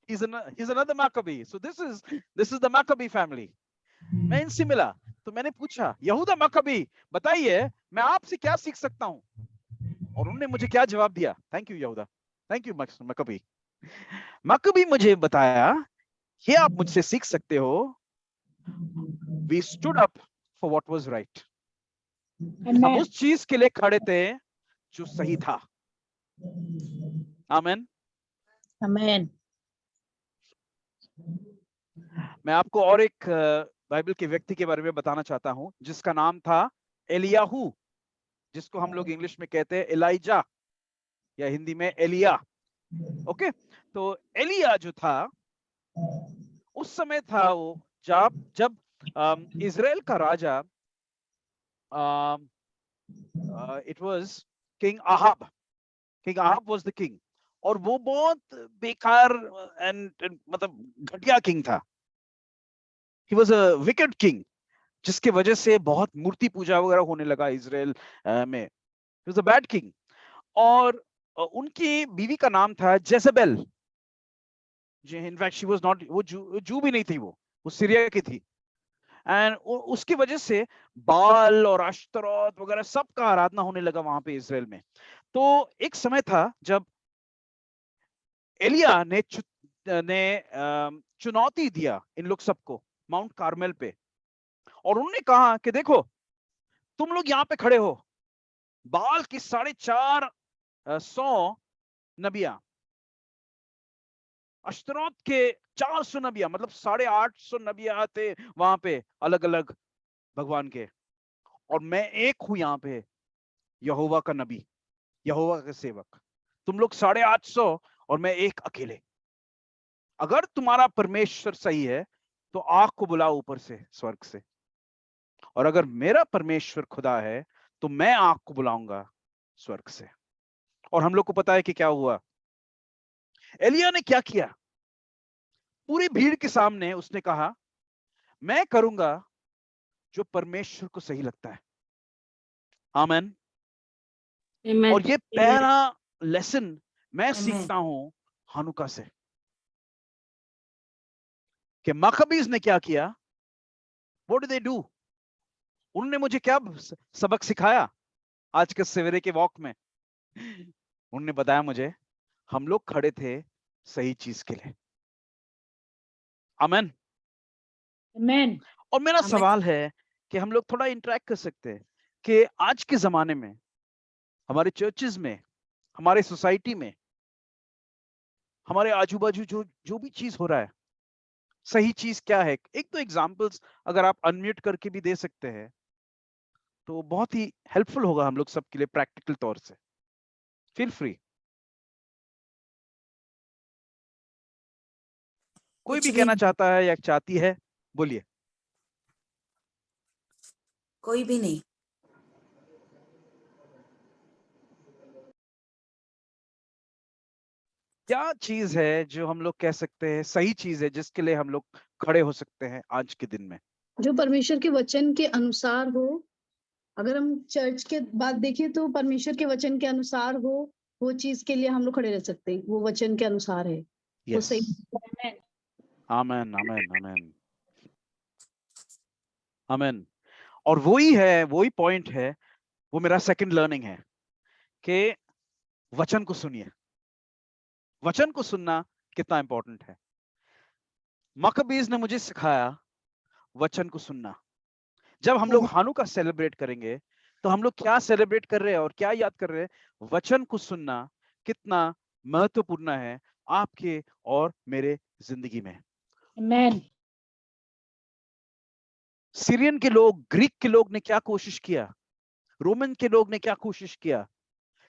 he's another Maccabee. So this is the Maccabee family. मैं इनसे मिला तो मैंने पूछा, यहूदा मकबी बताइए मैं आपसे क्या सीख सकता हूं। और उन्होंने मुझे क्या जवाब दिया, थैंक यू यहूदा, थैंक यू मकबी। मकबी मुझे बताया, ये आप मुझसे सीख सकते हो, we stood up for what was right. हम Amen. उस चीज के लिए खड़े थे जो सही था। आमीन। Amen. मैं आपको और एक बाइबल के व्यक्ति के बारे में बताना चाहता हूं जिसका नाम था एलियाहू, जिसको हम लोग इंग्लिश में कहते हैं एलाइजा या हिंदी में एलिया। ओके, तो एलिया जो था उस समय था वो जब इजराइल का राजा, it was king Ahab was the king, और वो बहुत बेकार एंड मतलब घटिया किंग था। He was a wicked king, जिसके वजह से बहुत मूर्ति पूजा वगैरह होने लगा इजराइल में। ही वाज अ बैड किंग। और उनकी बीवी का नाम था Jezebel. In fact she was not, वो जू भी नहीं थी, वो सीरिया की थी। एंड उसकी वजह से बाल और अश्तरोत वगैरह सबका आराधना होने लगा वहां पे इजराइल में। तो एक समय था जब एलिया ने चुनौती दिया इन लोग सबको माउंट कार्मेल पे, और उन्होंने कहा कि देखो तुम लोग यहाँ पे खड़े हो, बाल की 450 नबिया, अश्तरोत के 400 नबिया, मतलब 850 नबिया थे वहां पे अलग अलग भगवान के, और मैं एक हूं यहाँ पे यहोवा का नबी, यहोवा का सेवक। तुम लोग 850 और मैं एक अकेले। अगर तुम्हारा परमेश्वर सही है तो आग को बुलाओ ऊपर से, स्वर्ग से, और अगर मेरा परमेश्वर खुदा है तो मैं आग को बुलाऊंगा स्वर्ग से। और हम लोग को पता है कि क्या हुआ। एलिया ने क्या किया, पूरी भीड़ के सामने उसने कहा मैं करूंगा जो परमेश्वर को सही लगता है। आमीन। Amen. और ये पहला लेसन मैं Amen. सीखता हूं हानुका से, कि मकबीज ने क्या किया, व्हाट डू दे डू। उन्होंने मुझे क्या सबक सिखाया आज के सवेरे के वॉक में। उन्होंने बताया मुझे हम लोग खड़े थे सही चीज के लिए। आमीन। Amen. और मेरा Amen. सवाल है कि हम लोग थोड़ा इंटरेक्ट कर सकते हैं कि आज के जमाने में हमारे चर्चेज में, हमारे सोसाइटी में, हमारे आजू बाजू जो जो भी चीज हो रहा है, सही चीज क्या है। एक तो एग्जांपल्स अगर आप अनम्यूट करके भी दे सकते हैं तो बहुत ही हेल्पफुल होगा हम लोग सबके लिए प्रैक्टिकल तौर से। फील फ्री, कोई कुछ भी भी कहना चाहता है या चाहती है, बोलिए। कोई भी नहीं। क्या चीज है जो हम लोग कह सकते हैं सही चीज है जिसके लिए हम लोग खड़े हो सकते हैं आज के दिन में। जो परमेश्वर के वचन के अनुसार हो। अगर हम चर्च के बात देखें तो परमेश्वर के वचन के अनुसार हो, वो चीज के लिए हम लोग खड़े रह सकते हैं, वो वचन के अनुसार है, वो यस, सही। Amen. आमेन आमेन आमेन आमेन। और वही पॉइंट है, वो मेरा सेकंड लर्निंग है कि वचन को सुनिए। वचन को सुनना कितना इंपॉर्टेंट है। मकबीज ने मुझे सिखाया वचन को सुनना। जब हम लोग हानुका सेलिब्रेट करेंगे तो हम लोग क्या सेलिब्रेट कर रहे हैं और क्या याद कर रहे हैं, वचन को सुनना कितना महत्वपूर्ण है आपके और मेरे जिंदगी में। Amen. सीरियन के लोग, ग्रीक के लोग ने क्या कोशिश किया, रोमन के लोग ने क्या कोशिश किया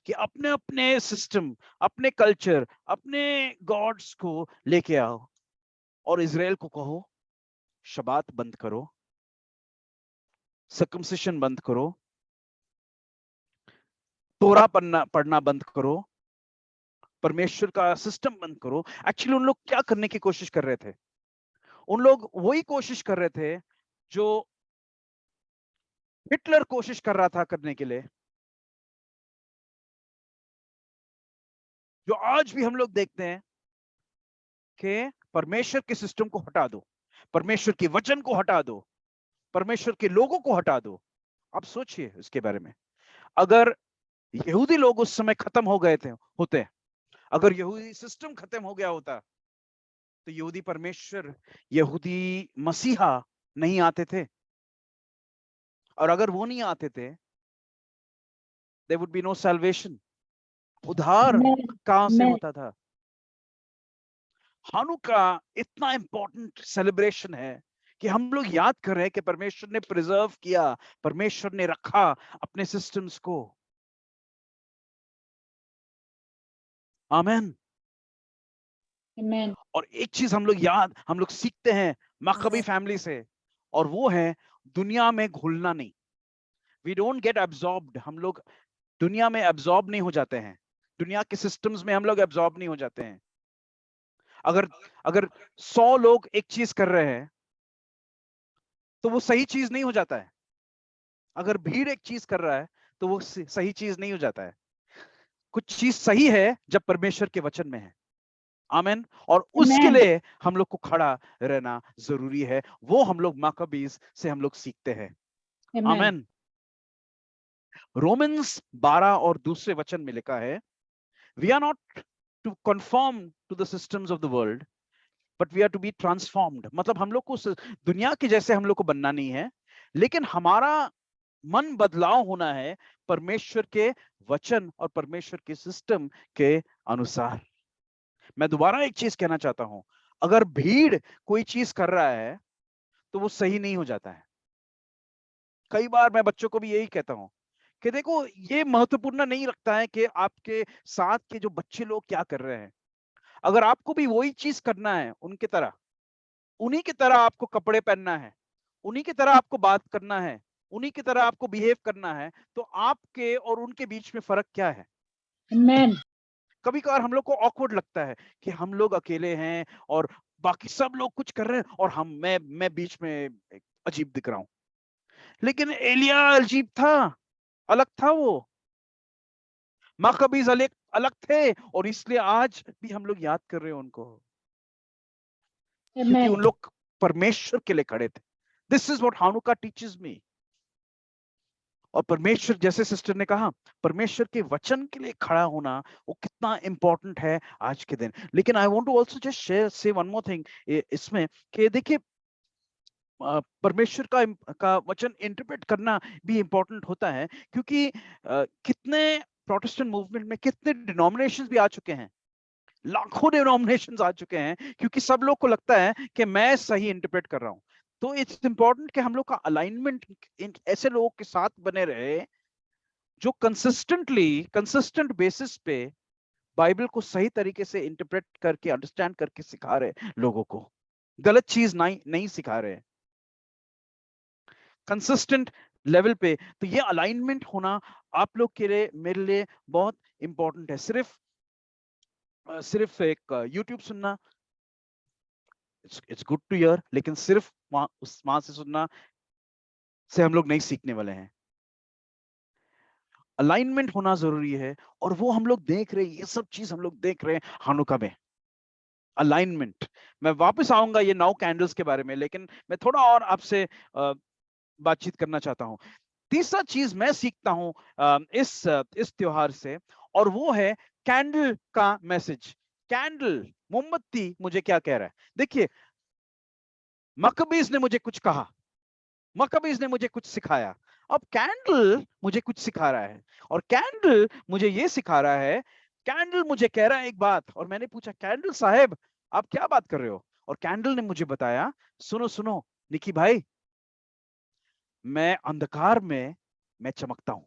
कि अपने अपने सिस्टम, अपने कल्चर, अपने गॉड्स को लेके आओ और इजराइल को कहो शबात बंद करो, सर्कमसिशन बंद करो, तोरा पढ़ना बंद करो, परमेश्वर का सिस्टम बंद करो। एक्चुअली उन लोग क्या करने की कोशिश कर रहे थे? उन लोग वही कोशिश कर रहे थे जो हिटलर कोशिश कर रहा था करने के लिए, जो आज भी हम लोग देखते हैं कि परमेश्वर के सिस्टम को हटा दो, परमेश्वर के वचन को हटा दो, परमेश्वर के लोगों को हटा दो। आप सोचिए इसके बारे में, अगर यहूदी लोग उस समय खत्म हो गए थे होते, अगर यहूदी सिस्टम खत्म हो गया होता, तो यहूदी परमेश्वर, यहूदी मसीहा नहीं आते थे, और अगर वो नहीं आते थे, there would be no salvation। उद्धार Amen. कहां से Amen. होता था? हानुका इतना इंपॉर्टेंट सेलिब्रेशन है कि हम लोग याद कर रहे हैं कि परमेश्वर ने प्रिजर्व किया, परमेश्वर ने रखा अपने सिस्टम्स को। आमेन। Amen. और एक चीज हम लोग सीखते हैं मकबी Amen. फैमिली से, और वो है दुनिया में घुलना नहीं। We don't get absorbed. हम लोग दुनिया में एब्जॉर्ब नहीं हो जाते हैं, दुनिया के सिस्टम्स में हम लोग एब्जॉर्ब नहीं हो जाते हैं। अगर अगर 100 लोग एक चीज कर रहे हैं तो वो सही चीज नहीं हो जाता है। अगर भीड़ एक चीज कर रहा है तो वो सही चीज नहीं हो जाता है। कुछ चीज सही है जब परमेश्वर के वचन में है। आमेन। और उसके Amen. लिए हम लोग को खड़ा रहना जरूरी है। वो हम लोग मकबीज से हम लोग सीखते हैं। Amen. आमेन। रोमन्स 12 और दूसरे वचन में लिखा है, we are not to conform to the systems of the world but we are to be transformed. मतलब हम लोग को दुनिया के जैसे हम लोग को बनना नहीं है, लेकिन हमारा मन बदलाव होना है परमेश्वर के वचन और परमेश्वर के सिस्टम के अनुसार। मैं दोबारा एक चीज कहना चाहता हूं, अगर भीड़ कोई चीज कर रहा है तो वो सही नहीं हो जाता है। कई बार मैं बच्चों को भी यही कहता हूं कि देखो, ये महत्वपूर्ण नहीं रखता है कि आपके साथ के जो बच्चे लोग क्या कर रहे हैं। अगर आपको भी वही चीज करना है उनकी तरह, उन्हीं की तरह आपको कपड़े पहनना है, उन्हीं की तरह आपको बात करना है, उन्हीं की तरह आपको बिहेव करना है, तो आपके और उनके बीच में फर्क क्या है? Amen. कभी कभार हम लोग को ऑकवर्ड लगता है कि हम लोग अकेले हैं और बाकी सब लोग कुछ कर रहे हैं और मैं बीच में एक अजीब दिख रहा हूं। लेकिन एलिया अजीब था, अलग था वो। मकबीज अलग अलग थे, और इसलिए आज भी हम लोग याद कर रहे हैं उनको, क्योंकि Amen. उन लोग परमेश्वर के लिए खड़े थे। This is what Hanukkah teaches me. और परमेश्वर, जैसे सिस्टर ने कहा, परमेश्वर के वचन के लिए खड़ा होना वो कितना इंपॉर्टेंट है आज के दिन। लेकिन I want to also just share से वन मोर थिंग इसमें, कि देखिए परमेश्वर का वचन इंटरप्रेट करना भी इंपॉर्टेंट होता है, क्योंकि कितने प्रोटेस्टेंट मूवमेंट में कितने डिनोमिनेशंस भी आ चुके हैं, लाखों डिनोमिनेशंस आ चुके हैं, क्योंकि सब लोग को लगता है कि मैं सही इंटरप्रेट कर रहा हूं। तो इट्स इंपॉर्टेंट कि हम लोग का अलाइनमेंट ऐसे लोगों के साथ बने रहे जो कंसिस्टेंट बेसिस पे बाइबल को सही तरीके से इंटरप्रेट करके, अंडरस्टैंड करके सिखा रहे लोगों को, गलत चीज नहीं सिखा रहे, कंसिस्टेंट लेवल पे। तो ये अलाइनमेंट होना आप लोग के लिए, मेरे लिए बहुत इंपॉर्टेंट है। सिर्फ एक यूट्यूब सुनना, इट्स गुड टू हियर, लेकिन सिर्फ वहां से सुनना से हम लोग नहीं सीखने वाले हैं। अलाइनमेंट होना जरूरी है, और वो हम लोग देख रहे हैं, ये सब चीज हम लोग देख रहे हैं हानुका में, अलाइनमेंट। मैं वापस आऊंगा ये 9 कैंडल्स के बारे में, लेकिन मैं थोड़ा और आपसे बातचीत करना चाहता हूं। तीसरा चीज मैं सीखता हूं इस त्योहार से, और वो है कैंडल का मैसेज। कैंडल, मोमबत्ती मुझे क्या कह रहा है? देखिए, मकबीज ने मुझे कुछ कहा, मकबीज ने मुझे कुछ सिखाया, अब कैंडल मुझे कुछ सिखा रहा है, और कैंडल मुझे ये सिखा रहा है। कैंडल मुझे कह रहा है एक बात, और मैंने पूछा, कैंडल साहब आप क्या बात कर रहे हो? और कैंडल ने मुझे बताया, सुनो सुनो निकी भाई, मैं अंधकार में मैं चमकता हूं।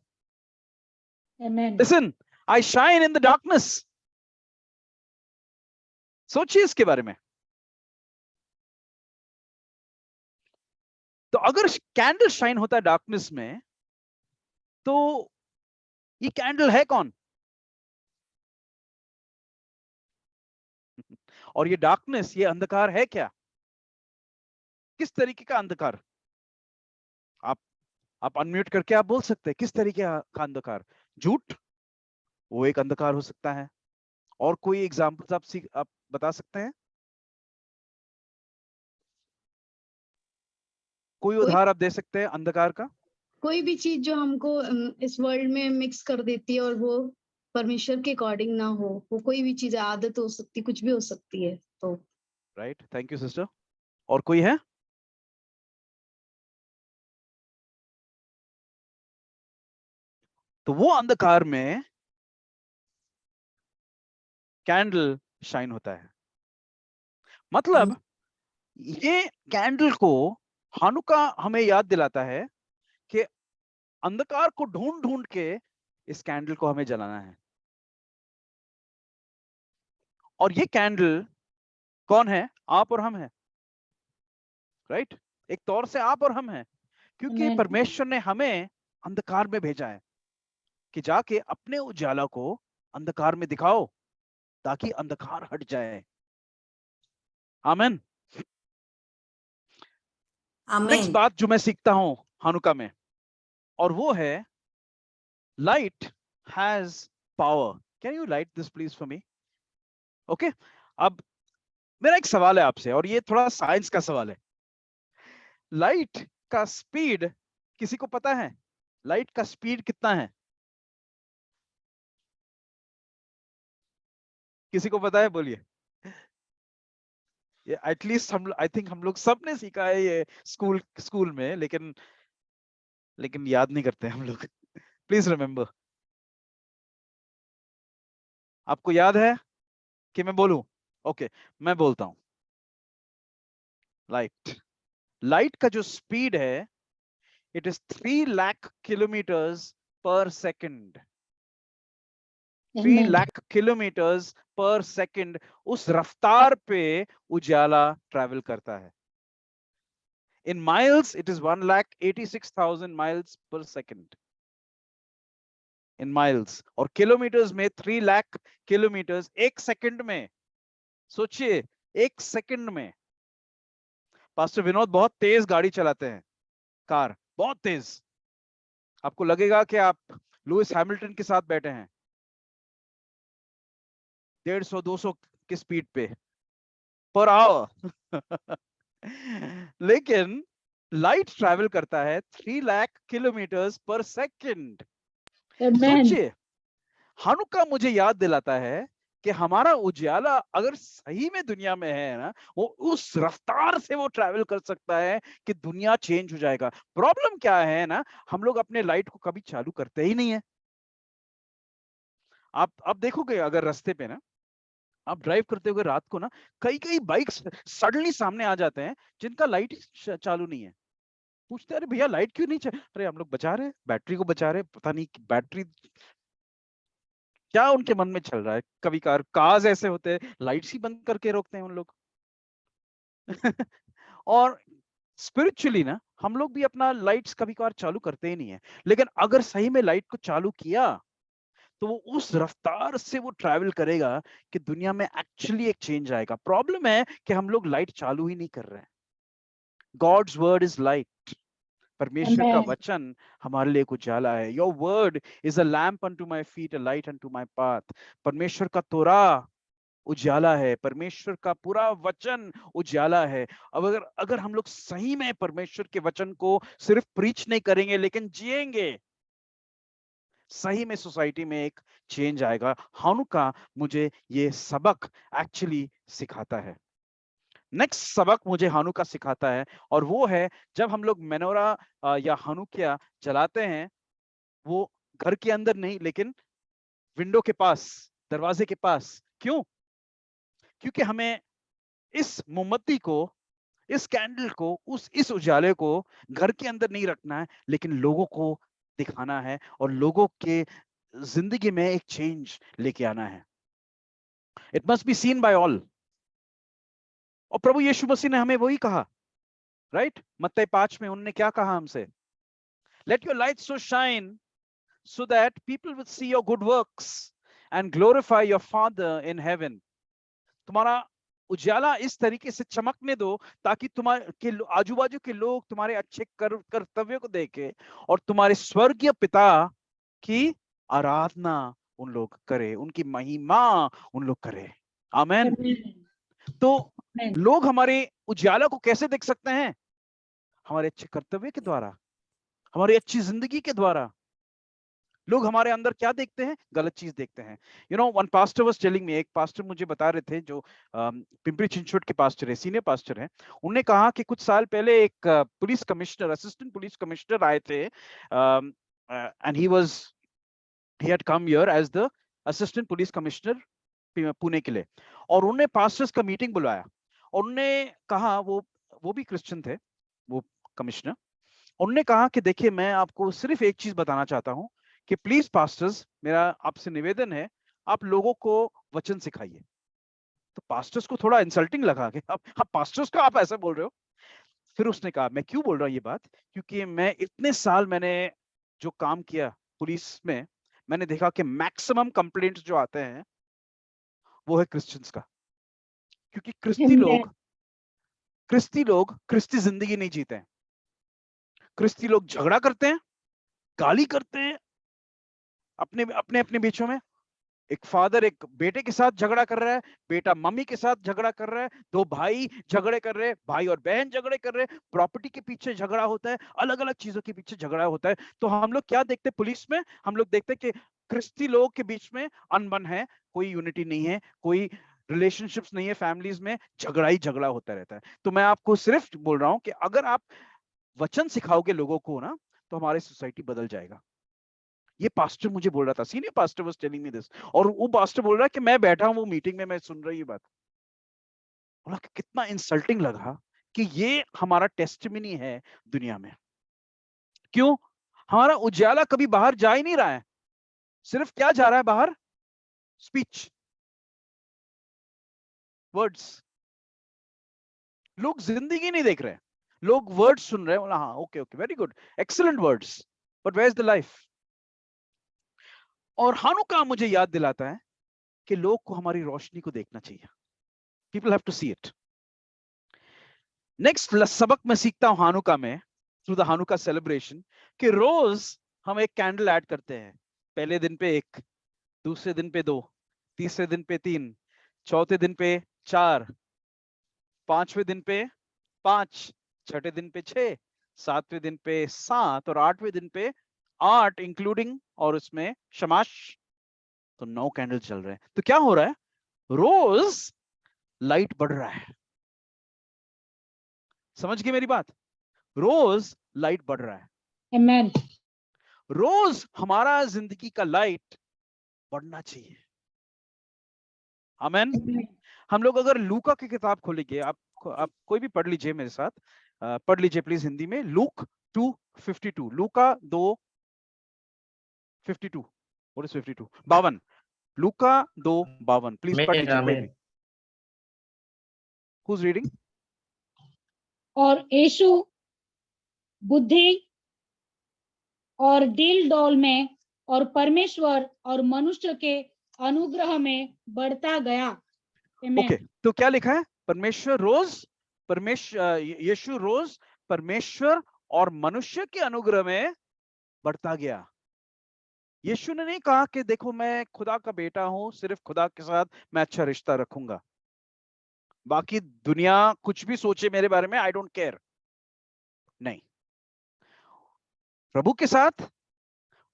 Amen. Listen, I shine in the darkness. सोचिए इसके बारे में। तो अगर कैंडल शाइन होता है डार्कनेस में, तो ये कैंडल है कौन? और ये डार्कनेस, ये अंधकार है क्या? किस तरीके का अंधकार? आप अनम्यूट करके आप बोल सकते हैं किस तरीके का अंधकार? झूठ, वो एक अंधकार हो सकता है। और कोई एग्जांपल्स आप बता सकते हैं? कोई उदाहरण आप दे सकते हैं अंधकार का? कोई भी चीज जो हमको इस वर्ल्ड में मिक्स कर देती है और वो परमेश्वर के अकॉर्डिंग ना हो, वो कोई भी चीज आदत हो सकती, कुछ भी हो सकती है। तो राइट, थैंक यू सिस्टर। और कोई है? तो वो अंधकार में कैंडल शाइन होता है। मतलब ये कैंडल को हानुका हमें याद दिलाता है कि अंधकार को ढूंढ ढूंढ के इस कैंडल को हमें जलाना है। और ये कैंडल कौन है? आप और हम हैं, राइट? एक तौर से आप और हम हैं, क्योंकि Amen. परमेश्वर ने हमें अंधकार में भेजा है कि जाके अपने उजाला को अंधकार में दिखाओ ताकि अंधकार हट जाए। आमीन। नेक्स्ट आमेन। बात जो मैं सीखता हूं हानुका में, और वो है light has power. Can you light this please for me? Okay, अब मेरा एक सवाल है आपसे, और ये थोड़ा साइंस का सवाल है। लाइट का स्पीड किसी को पता है? लाइट का स्पीड कितना है? किसी को पता है? बोलिए। ये एटलीस्ट हम, आई थिंक हम लोग सब ने सीखा है ये स्कूल में, लेकिन याद नहीं करते हम लोग। Please remember. आपको याद है कि मैं बोलूं? ओके, मैं बोलता हूं। लाइट का जो स्पीड है, it is 3 lakh kilometres per second. 3 Amen. Lakh kilometres per second उस रफ्तार पे उजाला ट्रैवल करता है। In miles it is 1,86,000 miles per second, in miles. और किलोमीटर्स में 3 लाख किलोमीटर्स एक सेकंड में। सोचिए, एक सेकंड में। पास्टर विनोद बहुत तेज गाड़ी चलाते हैं, कार बहुत तेज। आपको लगेगा कि आप लुइस हैमिल्टन के साथ बैठे हैं 150-200 की स्पीड पे पर आवर। लेकिन लाइट ट्रैवल करता है 3 lakh kilometres per second. Amen. सोचिए, हानुका मुझे याद दिलाता है कि हमारा उजाला अगर सही में दुनिया में है ना, वो उस रफ्तार से वो ट्रैवल कर सकता है कि दुनिया चेंज हो जाएगा। प्रॉब्लम क्या है ना, हम लोग अपने लाइट को कभी चालू करते ही नहीं है। आप देखोगे अगर रास्ते पे ना, आप ड्राइव करते हुए रात को ना, कई कई बाइक्स सडनली सामने आ जाते हैं जिनका लाइट चालू नहीं है। पूछते हैं, अरे भैया लाइट क्यों नहीं चल? अरे हम लोग बचा रहे हैं, बैटरी को बचा रहे हैं। पता नहीं बैटरी क्या उनके मन में चल रहा है। कभी कार्स ऐसे होते हैं, लाइट्स ही बंद करके रोकते हैं उन लोग। और स्पिरिचुअली ना, हम लोग भी अपना लाइट्स कभी कभार चालू करते ही नहीं है। लेकिन अगर सही में लाइट को चालू किया, तो वो उस रफ्तार से वो ट्रैवल करेगा कि दुनिया में एक्चुअली एक चेंज आएगा। प्रॉब्लम है कि हम लोग लाइट चालू ही नहीं कर रहे हैं। God's word is light. परमेश्वर का Amen. वचन हमारे लिए एक उजाला है। Your word is a lamp unto my feet, a light unto my path. परमेश्वर का तोरा उजाला है, परमेश्वर का पूरा वचन उजाला है। अब अगर अगर हम लोग सही में परमेश्वर के वचन को सिर्फ प्रीच नहीं करेंगे लेकिन जिएंगे, सही में सोसाइटी में एक चेंज आएगा। हानुका मुझे ये सबक एक्चुअली सिखाता है। नेक्स्ट सबक मुझे हानुका सिखाता है, और वो है जब हम लोग मेनोरा या हानुकिया जलाते हैं, वो घर के अंदर नहीं लेकिन विंडो के पास, दरवाजे के पास। क्यों? क्योंकि हमें इस मोमबत्ती को इस कैंडल को, इस उजाले को घर के अंदर नहीं रखना है, लेकिन लोगों को दिखाना है और लोगों के जिंदगी में एक चेंज लेके आना है। It must be seen by all. और प्रभु यीशु मसीह ने हमें वही कहा, राइट? मत्ती 5 में उन्होंने क्या कहा हमसे? Let your light so shine so that people will see your good works and glorify your Father in heaven. तुम्हारा उजाला इस तरीके से चमकने दो ताकि तुम्हारे के आजू बाजू के लोग तुम्हारे अच्छे कर्तव्यों को देखें और तुम्हारे स्वर्गीय पिता की आराधना उन लोग करे, उनकी महिमा उन लोग करे। आमेन। तो Amen. लोग हमारे उजाला को कैसे देख सकते हैं? हमारे अच्छे कर्तव्य के द्वारा, हमारी अच्छी जिंदगी के द्वारा। लोग हमारे अंदर क्या देखते हैं? गलत चीज देखते हैं। You know, one pastor was telling me, एक पास्टर मुझे बता रहे थे जो पिंपरी चिंचवड के पास्टर है, सीनियर पास्टर है। उन्होंने कहा कि कुछ साल पहले एक police commissioner, assistant police commissioner आए थे, and he had come here as the assistant police commissioner Pune के लिए, और उन्होंने पास्टर्स का मीटिंग बुलाया और उन्होंने कहा, वो भी क्रिश्चियन थे वो कमिश्नर। उन्होंने कहा कि देखिए, मैं आपको सिर्फ एक चीज बताना चाहता हूं कि प्लीज पास्टर्स, मेरा आपसे निवेदन है, आप लोगों को वचन सिखाइए। तो पास्टर्स को थोड़ा इंसल्टिंग लगा कि आप पास्टर्स को आप ऐसा बोल रहे हो। फिर उसने कहा, मैं क्यों बोल रहा हूँ ये बात? क्योंकि मैं इतने साल मैंने जो काम किया पुलिस में, मैंने देखा कि मैक्सिमम कंप्लेंट्स जो आते हैं वो है क्रिश्चियंस का। क्योंकि Amen. क्रिस्ती लोग क्रिस्ती जिंदगी नहीं जीते हैं। क्रिस्ती लोग झगड़ा करते हैं, गाली करते हैं अपने अपने अपने बीचों में। एक फादर एक बेटे के साथ झगड़ा कर रहा है, बेटा मम्मी के साथ झगड़ा कर रहा है, दो भाई झगड़े कर रहे हैं, भाई और बहन झगड़े कर रहे हैं, प्रॉपर्टी के पीछे झगड़ा होता है, अलग अलग चीजों के पीछे झगड़ा होता है। तो हम लोग क्या देखते हैं पुलिस में? हम लोग देखते हैं कि क्रिस्ती लोग के बीच में अनबन है, कोई यूनिटी नहीं है, कोई रिलेशनशिप्स नहीं है, फैमिलीज में झगड़ा ही झगड़ा होता रहता है। तो मैं आपको सिर्फ बोल रहा हूं कि अगर आप वचन सिखाओगे लोगों को ना, तो हमारी सोसाइटी बदल जाएगा। ये पास्टर मुझे बोल रहा था, senior pastor was telling me this, और वो पास्टर बोल रहा है कि मैं बैठा हूं वो मीटिंग में, मैं सुन रही हूँ बात। बोला कि कितना इंसल्टिंग लगा कि ये हमारा टेस्टिमनी है दुनिया में। क्यों? हमारा उजाला कभी बाहर जा ही नहीं रहा है। सिर्फ क्या जा रहा है बाहर? Speech, words. लोग जिंदगी नहीं देख रहे, लोग वर्ड्स सुन रहे हैं। बोला हाँ, okay okay, very good, excellent words, but where is the life? और हानुका मुझे याद दिलाता है कि लोग को हमारी रोशनी को देखना चाहिए। People have to see it. Next सबक मैं सीखता हूं हानुका में, थ्रू द हानुका सेलिब्रेशन, कि रोज हम एक कैंडल ऐड करते हैं। पहले दिन पे एक, दूसरे दिन पे 2, तीसरे दिन पे 3, चौथे दिन पे 4, पांचवें दिन पे 5, छठे दिन पे 6, सातवें दिन पे 7 और 8वें दिन पे 8 इंक्लूडिंग और उसमें शमाश। तो 9 कैंडल चल रहे हैं। तो क्या हो रहा है? रोज लाइट बढ़ रहा है। समझ गए मेरी बात? रोज लाइट बढ़ रहा है। Amen. रोज हमारा जिंदगी का लाइट बढ़ना चाहिए। आमेन। Amen. हम लोग अगर लूका की किताब खोलेंगे, आप कोई भी पढ़ लीजिए मेरे साथ, पढ़ लीजिए प्लीज हिंदी में, look 2:52, Luka 2:52। What is 52? 52। Luka 2:52, please पढ़ लीजिए कोई भी। Who's reading? और यीशु बुद्धि और दिल डोल में और परमेश्वर और मनुष्य के अनुग्रह में बढ़ता गया। Amen. ओके, तो क्या लिखा है? परमेश्वर रोज, यीशु रोज परमेश्वर और मनुष्य के अनुग्रह में बढ़ता गया। यीशु ने नहीं कहा कि देखो मैं खुदा का बेटा हूं, सिर्फ खुदा के साथ मैं अच्छा रिश्ता रखूंगा, बाकी दुनिया कुछ भी सोचे मेरे बारे में, आई डोंट केयर। नहीं, प्रभु के साथ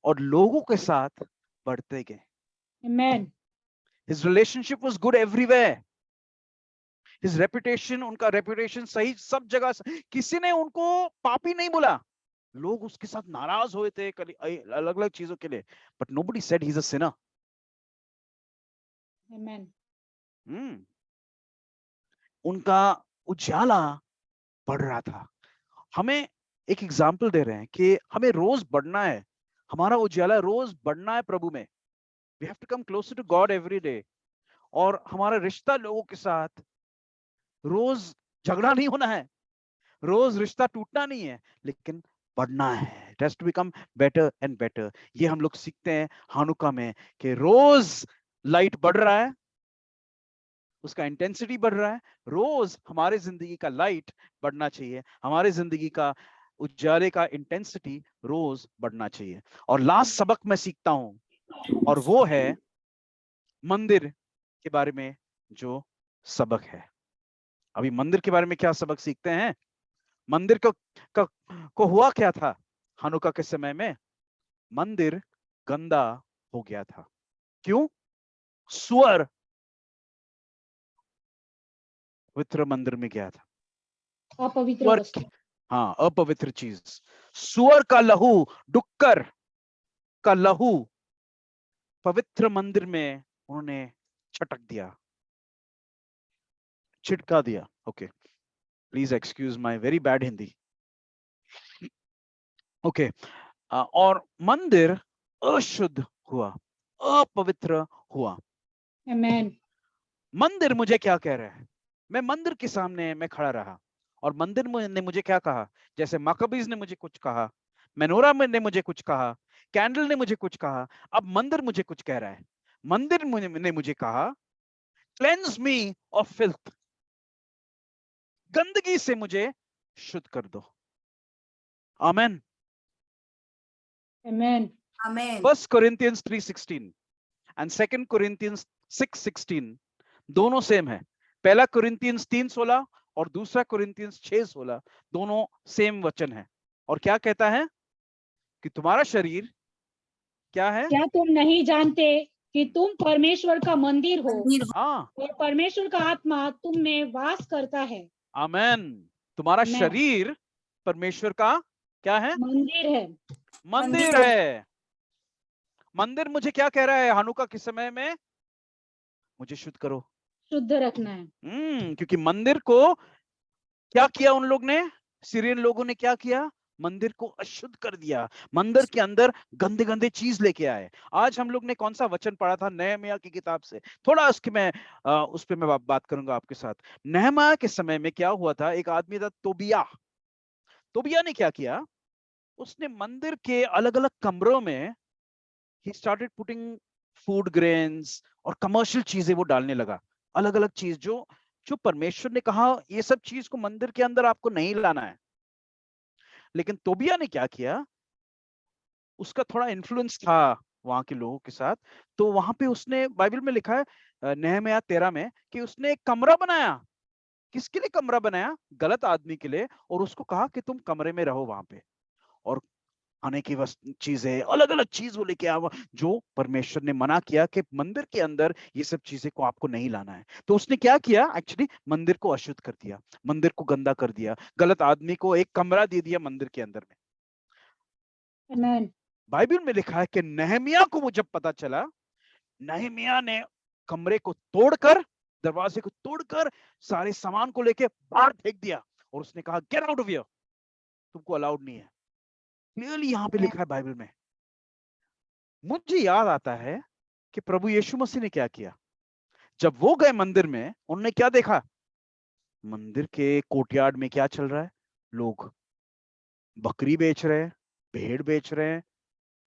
और लोगों के साथ बढ़ते गए। Amen. His relationship was good everywhere. His reputation, उनका रेपुटेशन सही सब जगह। किसी ने उनको पापी नहीं बोला। लोग उसके साथ नाराज हुए थे अलग अलग चीजों के लिए, but nobody said he's a sinner. Amen. उनका उजाला बढ़ रहा था। हमें एक एग्जाम्पल दे रहे हैं कि हमें रोज बढ़ना है, हमारा उजाला रोज बढ़ना है प्रभु में। We have to come closer to God every day. और हमारा रिश्ता लोगों के साथ रोज झगड़ा नहीं होना है, रोज रिश्ता टूटना नहीं है, लेकिन बढ़ना है। It has to become better and better. ये हम लोग सीखते हैं हानुका में कि रोज लाइट बढ़ रहा है, उसका इंटेंसिटी बढ़ रहा है। रोज हमारे जिंदगी का लाइट बढ़ना चाहिए, हमारे जिंदगी का उजाले का इंटेंसिटी रोज बढ़ना चाहिए। और लास्ट सबक मैं सीखता हूं, और वो है मंदिर के बारे में जो सबक है। अभी मंदिर के बारे में क्या सबक सीखते हैं? मंदिर को हुआ क्या था हानुका के समय में? मंदिर गंदा हो गया था। क्यों? सुअर पवित्र मंदिर में गया था। अपवित्र सुअर, वस्तु। हाँ, अपवित्र चीज। सुअर का लहू, डुक्कर का लहू पवित्र मंदिर में उन्होंने छटक दिया, छिटका दिया। Okay, please excuse my very bad Hindi. Okay, और मंदिर अशुद्ध हुआ, अपवित्र हुआ। आमेन। मंदिर मुझे क्या कह रहा है? मैं मंदिर के सामने मैं खड़ा रहा और मंदिर ने मुझे क्या कहा? जैसे मकबीज ने मुझे कुछ कहा, मेनोरा ने मुझे कुछ कहा, कैंडल ने मुझे कुछ कहा, अब मंदिर मुझे कुछ कह रहा है। मंदिर ने मुझे कहा, क्लेंस मी ऑफ फिल्थ, गंदगी से मुझे शुद्ध कर दो। आमेन। आमेन। आमेन। 1 Corinthians 3:16 एंड 2 Corinthians 6:16 दोनों सेम है। पहला कुरिन्थियंस 3:16 और दूसरा कुरिन्थियंस 6:16 दोनों सेम वचन है। और क्या कहता है? कि तुम्हारा शरीर क्या है? क्या तुम नहीं जानते कि तुम परमेश्वर का मंदिर हो मंदिर हो। हाँ, और परमेश्वर का आत्मा तुम में वास करता है? आमेन। तुम्हारा आमेन। शरीर परमेश्वर का क्या है? मंदिर है। मंदिर है। मंदिर मुझे क्या कह रहा है हानुका के समय में? मुझे शुद्ध करो। शुद्ध रखना है। क्योंकि मंदिर को क्या किया उन लोग ने? सीरियन लोगों ने क्या किया? मंदिर को अशुद्ध कर दिया, मंदिर के अंदर गंदे गंदे चीज लेके आए। आज हम लोग ने कौन सा वचन पढ़ा था नहम्याह की किताब से? थोड़ा उसके मैं उस पे मैं बात करूंगा आपके साथ। नहम्याह के समय में क्या हुआ था? एक आदमी था तोबिया। तोबिया ने क्या किया? उसने मंदिर के अलग अलग कमरों में he started putting food grains और कमर्शियल चीजें वो डालने लगा। अलग अलग चीज जो जो परमेश्वर ने कहा ये सब चीज को मंदिर के अंदर आपको नहीं लाना है। लेकिन तोबिया ने क्या किया? उसका थोड़ा इन्फ्लुएंस था वहां के लोगों के साथ, तो वहां पे उसने, बाइबल में लिखा है नहम्याह 13 में, कि उसने एक कमरा बनाया। किसके लिए कमरा बनाया? गलत आदमी के लिए। और उसको कहा कि तुम कमरे में रहो वहां पे, और खाने की चीजें, अलग अलग चीज वो लेके आवा जो परमेश्वर ने मना किया कि मंदिर के अंदर ये सब चीजें को आपको नहीं लाना है। तो उसने क्या किया? एक्चुअली मंदिर को अशुद्ध कर दिया, मंदिर को गंदा कर दिया, गलत आदमी को एक कमरा दे दिया मंदिर के अंदर में। आमेन। बाइबल में लिखा है कि नहम्याह को वो जब पता चला, नहम्याह ने कमरे को तोड़कर, दरवाजे को तोड़कर सारे सामान को लेके बाहर फेंक दिया और उसने कहा गेट आउट ऑफ हियर, तुमको अलाउड नहीं है। क्लियरली यहां पे लिखा है बाइबल में। मुझे याद आता है कि प्रभु यीशु मसीह ने क्या किया। जब वो गए मंदिर में, उन्होंने क्या देखा? मंदिर के कोर्टयार्ड में क्या चल रहा है? लोग बकरी बेच रहे हैं, भेड़ बेच रहे हैं,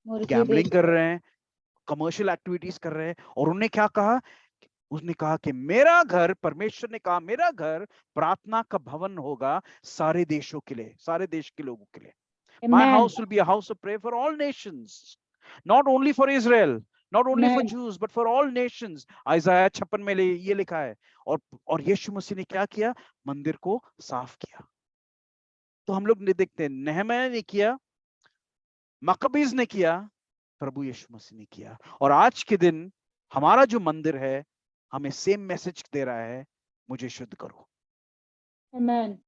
मुर्गी गैम्बलिंग बेच कर रहे हैं, कमर्शियल एक्टिविटीज कर रहे हैं। और उन्होंने क्या कहा? उसने कहा कि मेरा घर, परमेश्वर ने कहा मेरा घर प्रार्थना का भवन होगा सारे देशों के लिए, सारे देश के लोगों के लिए। My amen. house will be a house of prayer for all nations, not only for Israel, not only for amen. Jews, but for all nations. आइज़ाया 56 में ये लिखा है। और यीशु मसीह ने क्या किया? मंदिर को साफ किया। तो हम लोग ने देखते हैं, नहम्याह ने किया, मकबीज ने किया, प्रभु यीशु मसीह ने किया। और आज के दिन हमारा जो मंदिर है हमें सेम मैसेज दे रहा है, मुझे शुद्ध करो। आमेन।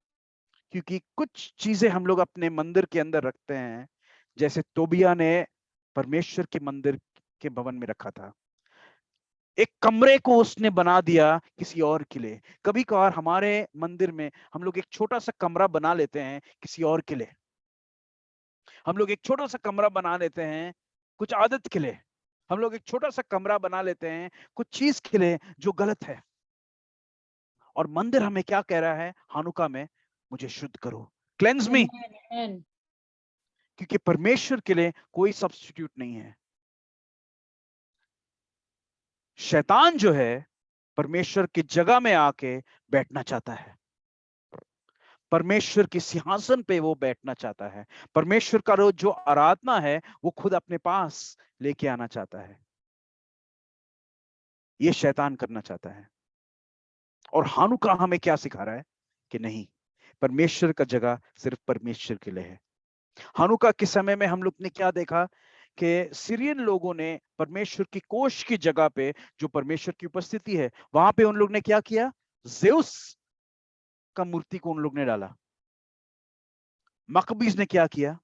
क्योंकि कुछ चीजें हम लोग अपने मंदिर के अंदर रखते हैं, जैसे तोबिया ने परमेश्वर के मंदिर के भवन में रखा था। एक कमरे को उसने बना दिया किसी और के लिए। कभी कभार हमारे मंदिर में हम लोग एक छोटा सा कमरा बना लेते हैं किसी और के लिए। हम लोग एक छोटा सा कमरा बना लेते हैं कुछ आदत के लिए। हम लोग एक छोटा सा कमरा बना लेते हैं कुछ चीज के लिए जो गलत है। और मंदिर हमें क्या कह रहा है हानुका में? मुझे शुद्ध करो, क्लेंस मी, Amen. क्योंकि परमेश्वर के लिए कोई सब्स्टिट्यूट नहीं है। शैतान जो है परमेश्वर की जगह में आके बैठना चाहता है। परमेश्वर के सिंहासन पे वो बैठना चाहता है। परमेश्वर का जो आराधना है वो खुद अपने पास लेके आना चाहता है। ये शैतान करना चाहता है। और हानुका हमें क्या सिखा रहा है कि नहीं, परमेश्वर का जगह सिर्फ परमेश्वर के लिए है। हानुका के समय में हम लोग ने क्या देखा कि सीरियन लोगों ने परमेश्वर की कोष की जगह पे जो परमेश्वर की उपस्थिति है वहां पे उन लोग ने क्या किया? जेउस का मूर्ति को उन लोग ने डाला। मकबीज ने क्या किया?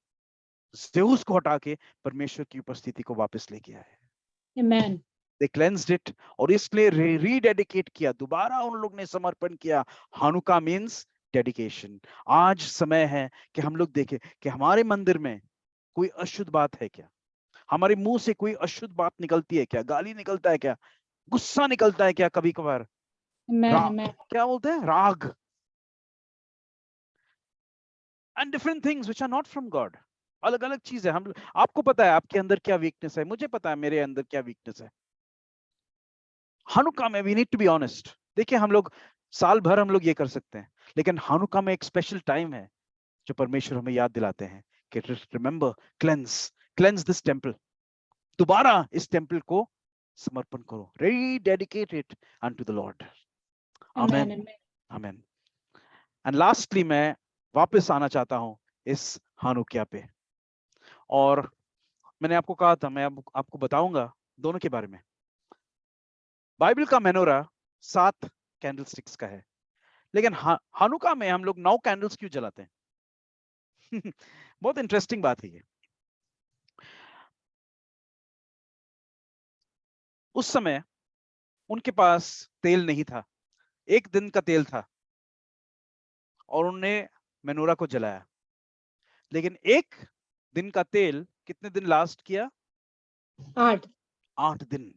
जेउस को हटा के परमेश्वर की उपस्थिति को वापस लेके आए। Amen. They cleansed it और इसलिए रीडेडिकेट किया, दोबारा उन लोग ने समर्पण किया। हानुका मीन्स डेडिकेशन। आज समय है कि हम लोग देखें कि हमारे मंदिर में कोई अशुद्ध बात है क्या? हमारे मुंह से कोई अशुद्ध बात निकलती है क्या? गाली निकलता है क्या? गुस्सा निकलता है क्या? कभी कभार Amen. Amen. क्या बोलते हैं, राग, and different things which are not from God. अलग अलग चीज है। हम, आपको पता है आपके अंदर क्या वीकनेस है, मुझे पता है मेरे अंदर क्या वीकनेस है। हानुका में we need to be honest. देखिए हम लोग साल भर हम लोग ये कर सकते हैं, लेकिन हानुका में एक स्पेशल टाइम है जो परमेश्वर हमें याद दिलाते हैं कि रिमेंबर, क्लेंस दिस टेम्पल। दोबारा इस टेम्पल को समर्पण करो, rededicate it unto the lord. Amen. Amen, amen. And lastly मैं वापस आना चाहता हूं इस हानुकिया पे। और मैंने आपको कहा था मैं अब आपको बताऊंगा दोनों के बारे में। बाइबल का मेनोरा 7 कैंडलस्टिक्स का है, लेकिन हानुका में हम लोग 9 कैंडल्स क्यों जलाते हैं? बहुत इंटरेस्टिंग बात है ये। उस समय उनके पास तेल नहीं था, 1 दिन का तेल था और उन्होंने मेनोरा को जलाया। लेकिन 1 दिन का तेल कितने दिन लास्ट किया? 8 दिन।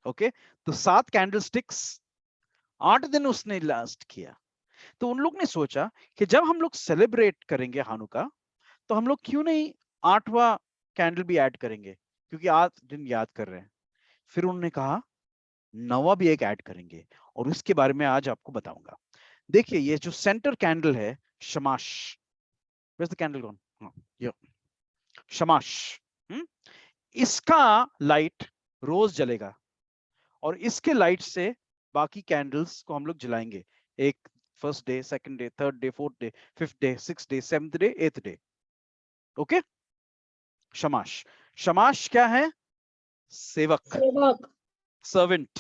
ओके, तो 7 कैंडलस्टिक्स 8 दिन उसने लास्ट किया। तो उन लोग ने सोचा कि जब हम लोग सेलिब्रेट करेंगे हानुका तो हम लोग क्यों नहीं 8वां कैंडल भी ऐड करेंगे, क्योंकि 8 दिन याद कर रहे हैं। फिर उन्होंने कहा 9वां भी एक ऐड करेंगे और इसके बारे में आज आपको बताऊंगा। देखिए ये जो सेंटर कैंडल है शमाश, where's the candle gone? ये शमाश, इसका लाइट रोज जलेगा और इसके लाइट से बाकी कैंडल्स को हम लोग जलाएंगे। एक first day, second day, third day, fourth day, fifth day, sixth day, seventh day, एथ डे। ओके, शमाश। शमाश क्या है? सेवक, सेवक। सर्वेंट।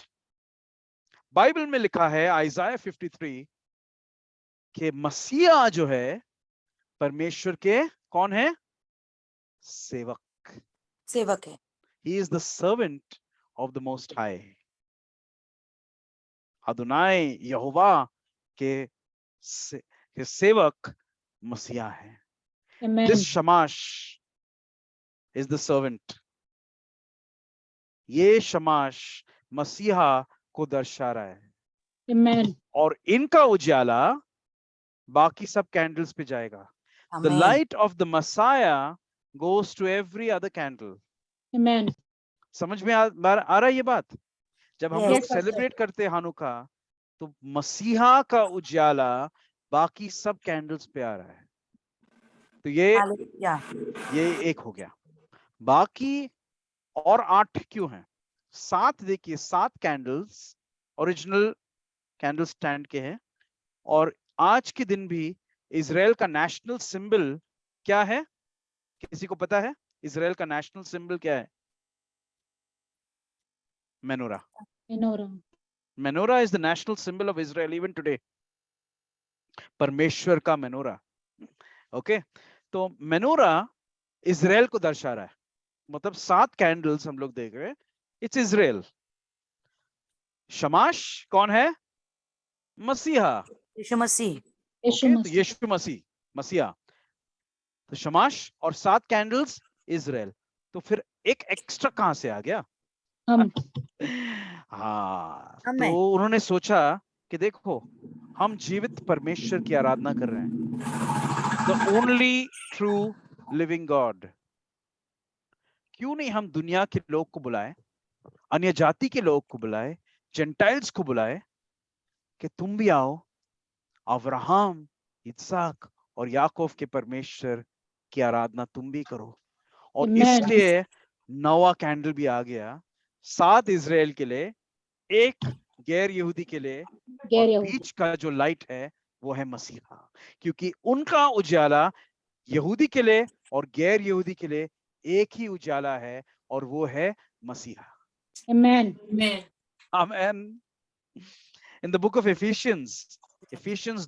बाइबल में लिखा है आइजाया 53 कि मसीहा जो है परमेश्वर के कौन है? सेवक। सेवक है। He is the servant of the Most High. अदुनाई यहोवा के सेवक मसीहा है। Amen. This शमाश is the servant. ये शमाश मसीहा को दर्शा रहा है। Amen. और इनका उजाला बाकी सब कैंडल्स पे जाएगा। The आमीन। light of the Messiah goes to every other candle. Amen. समझ में आ रहा है ये बात? जब हम Yes, लोग Yes, Pastor. सेलिब्रेट करते हैं हानुका तो मसीहा का उजाला बाकी सब कैंडल्स पे आ रहा है। तो हालेलुया। ये एक हो गया। बाकी और 8 क्यों हैं? 7 देखिए, 7 कैंडल्स ओरिजिनल कैंडल स्टैंड के हैं। और आज के दिन भी इजराइल का नेशनल सिंबल क्या है? किसी को पता है इजराइल का नेशनल सिंबल क्या है? Minora. Menorah. Minora is the national symbol of Israel even today. परमेश्वर का मेनोरा। ओके, तो मेनोरा इजराइल को दर्शा रहा है। मतलब 7 कैंडल्स हम लोग देख रहे हैं, इट्स इजराइल। शमाश कौन है? मसीहा। यीशु मसीह। यीशु ओके, तो मसीह। यीशु मसीह, मसीहा। तो शमाश और 7 कैंडल्स इजराइल। तो फिर एक एक्स्ट्रा कहां से आ गया? हम हाँ, हमें। तो उन्होंने सोचा कि देखो, हम जीवित परमेश्वर की आराधना कर रहे हैं, the only true living God. क्यों नहीं हम दुनिया के लोग को बुलाएं, अन्य जाति के लोग को बुलाएं, जेंटाइल्स को बुलाएं कि तुम भी आओ, अब्राहम, इसहाक और याकूब के परमेश्वर की आराधना तुम भी करो। और Amen. इसलिए नवा कैंडल भी आ गया, 7 इजराइल के लिए, एक गैर यहूदी के लिए, गैर और यहूदी। बीच का जो लाइट है वो है मसीहा, क्योंकि उनका उजाला यहूदी के लिए और गैर यहूदी के लिए एक ही उजाला है, और वो है मसीहा। Amen. आमीन। In the book of Ephesians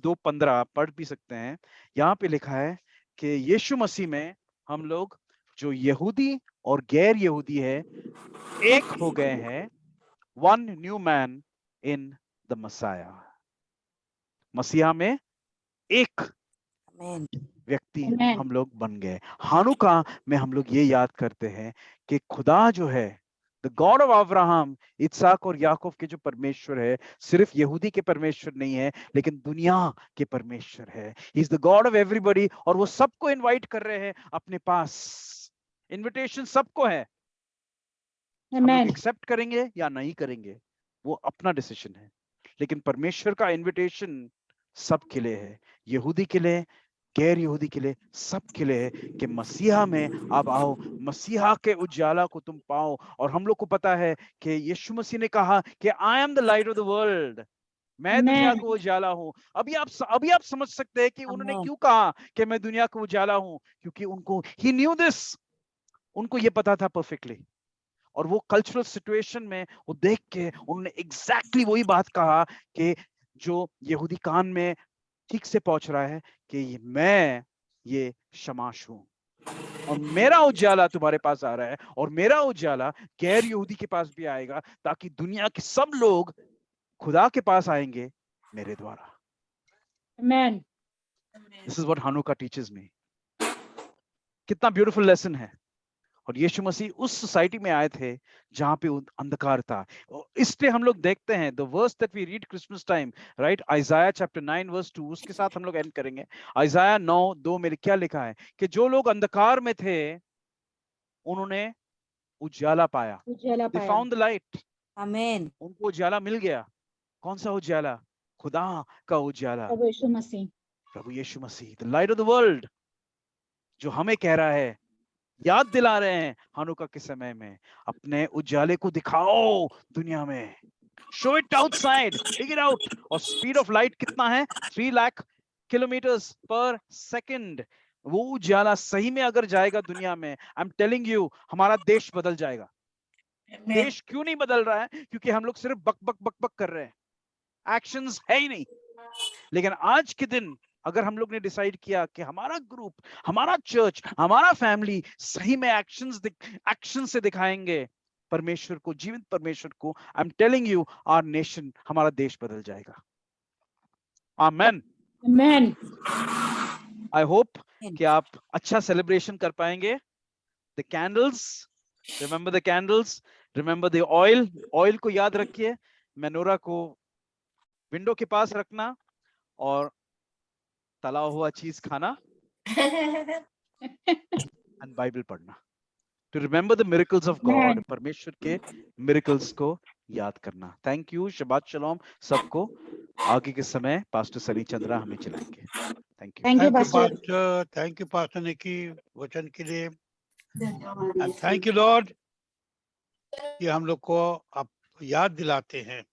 2:15 आप पढ़ भी सकते हैं। यहाँ पे लिखा है कि यीशु मसीह में हम लोग जो यहूदी और गैर यहूदी है एक हो गए हैं, one new man in the Messiah. मसीहा में एक आमीन। व्यक्ति Amen. हम लोग बन गए। हानुका में हम लोग ये याद करते हैं कि खुदा जो है, द गॉड ऑफ अब्राहम, इसहाक और याकूब के जो परमेश्वर है, सिर्फ यहूदी के परमेश्वर नहीं है, लेकिन दुनिया के परमेश्वर है। He is the God of everybody, और वो सबको इनवाइट कर रहे हैं अपने पास। इनविटेशन सबको है। हम लोग Amen. एक्सेप्ट करेंगे या नहीं करेंगे वो अपना डिसीजन है, लेकिन परमेश्वर का इनविटेशन सबके लिए है, यहूदी के लिए, गैर यहूदी के लिए, सबके लिए, कि मसीहा में आप आओ, मसीहा के उजाला को तुम पाओ। और हम लोग को पता है कि यीशु मसीह ने कहा कि I am the light of the world, मैं दुनिया Amen. का उजाला हूं। अभी आप समझ सकते हैं कि उन्होंने आमीन। क्यों कहा कि मैं दुनिया का उजाला हूं, क्योंकि उनको ही न्यू दिस, उनको ये पता था परफेक्टली। और वो कल्चरल सिचुएशन में वो देख के उन्होंने एग्जैक्टली वही बात कहा कि जो यहूदी कान में ठीक से पहुंच रहा है कि मैं ये शमाश हूं, और मेरा उजाला तुम्हारे पास आ रहा है, और मेरा उजाला गैर यहूदी के पास भी आएगा, ताकि दुनिया के सब लोग खुदा के पास आएंगे मेरे द्वारा। Amen. This is what Hanukkah teaches me. कितना ब्यूटीफुल लेसन है। और यीशु मसीह उस सोसाइटी में आए थे जहां पे अंधकार था। इसलिए हम लोग देखते हैं the verse that we read Christmas time, right, Isaiah chapter 9 verse 2, उसके साथ हम लोग एंड करेंगे। आइजाया 9:2 में क्या लिखा है कि जो लोग अंधकार में थे उन्होंने उजाला पाया, उजाला दे पाया। फाउंड द लाइट, आमीन। उनको उजाला मिल गया। कौन सा उजाला? खुदा का उजाला, प्रभु यीशु मसीह। प्रभु यीशु मसीह, the light of the world, जो हमें कह रहा है, याद दिला रहे हैं हानुका के समय में, अपने उजाले को दिखाओ दुनिया में, show it outside, take it out. और स्पीड ऑफ लाइट कितना है? 3 लाख किलोमीटर्स पर सेकंड। वो उजाला सही में अगर जाएगा दुनिया में, आई एम टेलिंग यू, हमारा देश बदल जाएगा। देश क्यों नहीं बदल रहा है? क्योंकि हम लोग सिर्फ बक बक बक बक कर रहे हैं, एक्शंस है ही नहीं। लेकिन आज के दिन अगर हम लोग ने डिसाइड किया कि हमारा ग्रुप, हमारा चर्च, हमारा फैमिली सही में एक्शन से दिखाएंगे परमेश्वर को, जीवित परमेश्वर को, I am telling you, our nation, हमारा देश बदल जाएगा। आमेन। Amen. आई होप कि आप अच्छा सेलिब्रेशन कर पाएंगे। The candles, remember the candles, remember the oil, oil को याद रखिए, मेनोरा को विंडो के पास रखना, और तला हुआ चीज खाना, एंड बाइबल पढ़ना, to remember the miracles of God, Amen. परमेश्वर के मिरेकल्स को याद करना। थैंक यू, शबात शलोम सबको। आगे के समय पास्टर सनी चंद्रा हमें चलाएंगे। Thank you. Thank you, thank you Pastor. Pastor, thank you pastor Nikki वचन के लिए, एंड थैंक यू लॉर्ड कि हम लोग को आप याद दिलाते हैं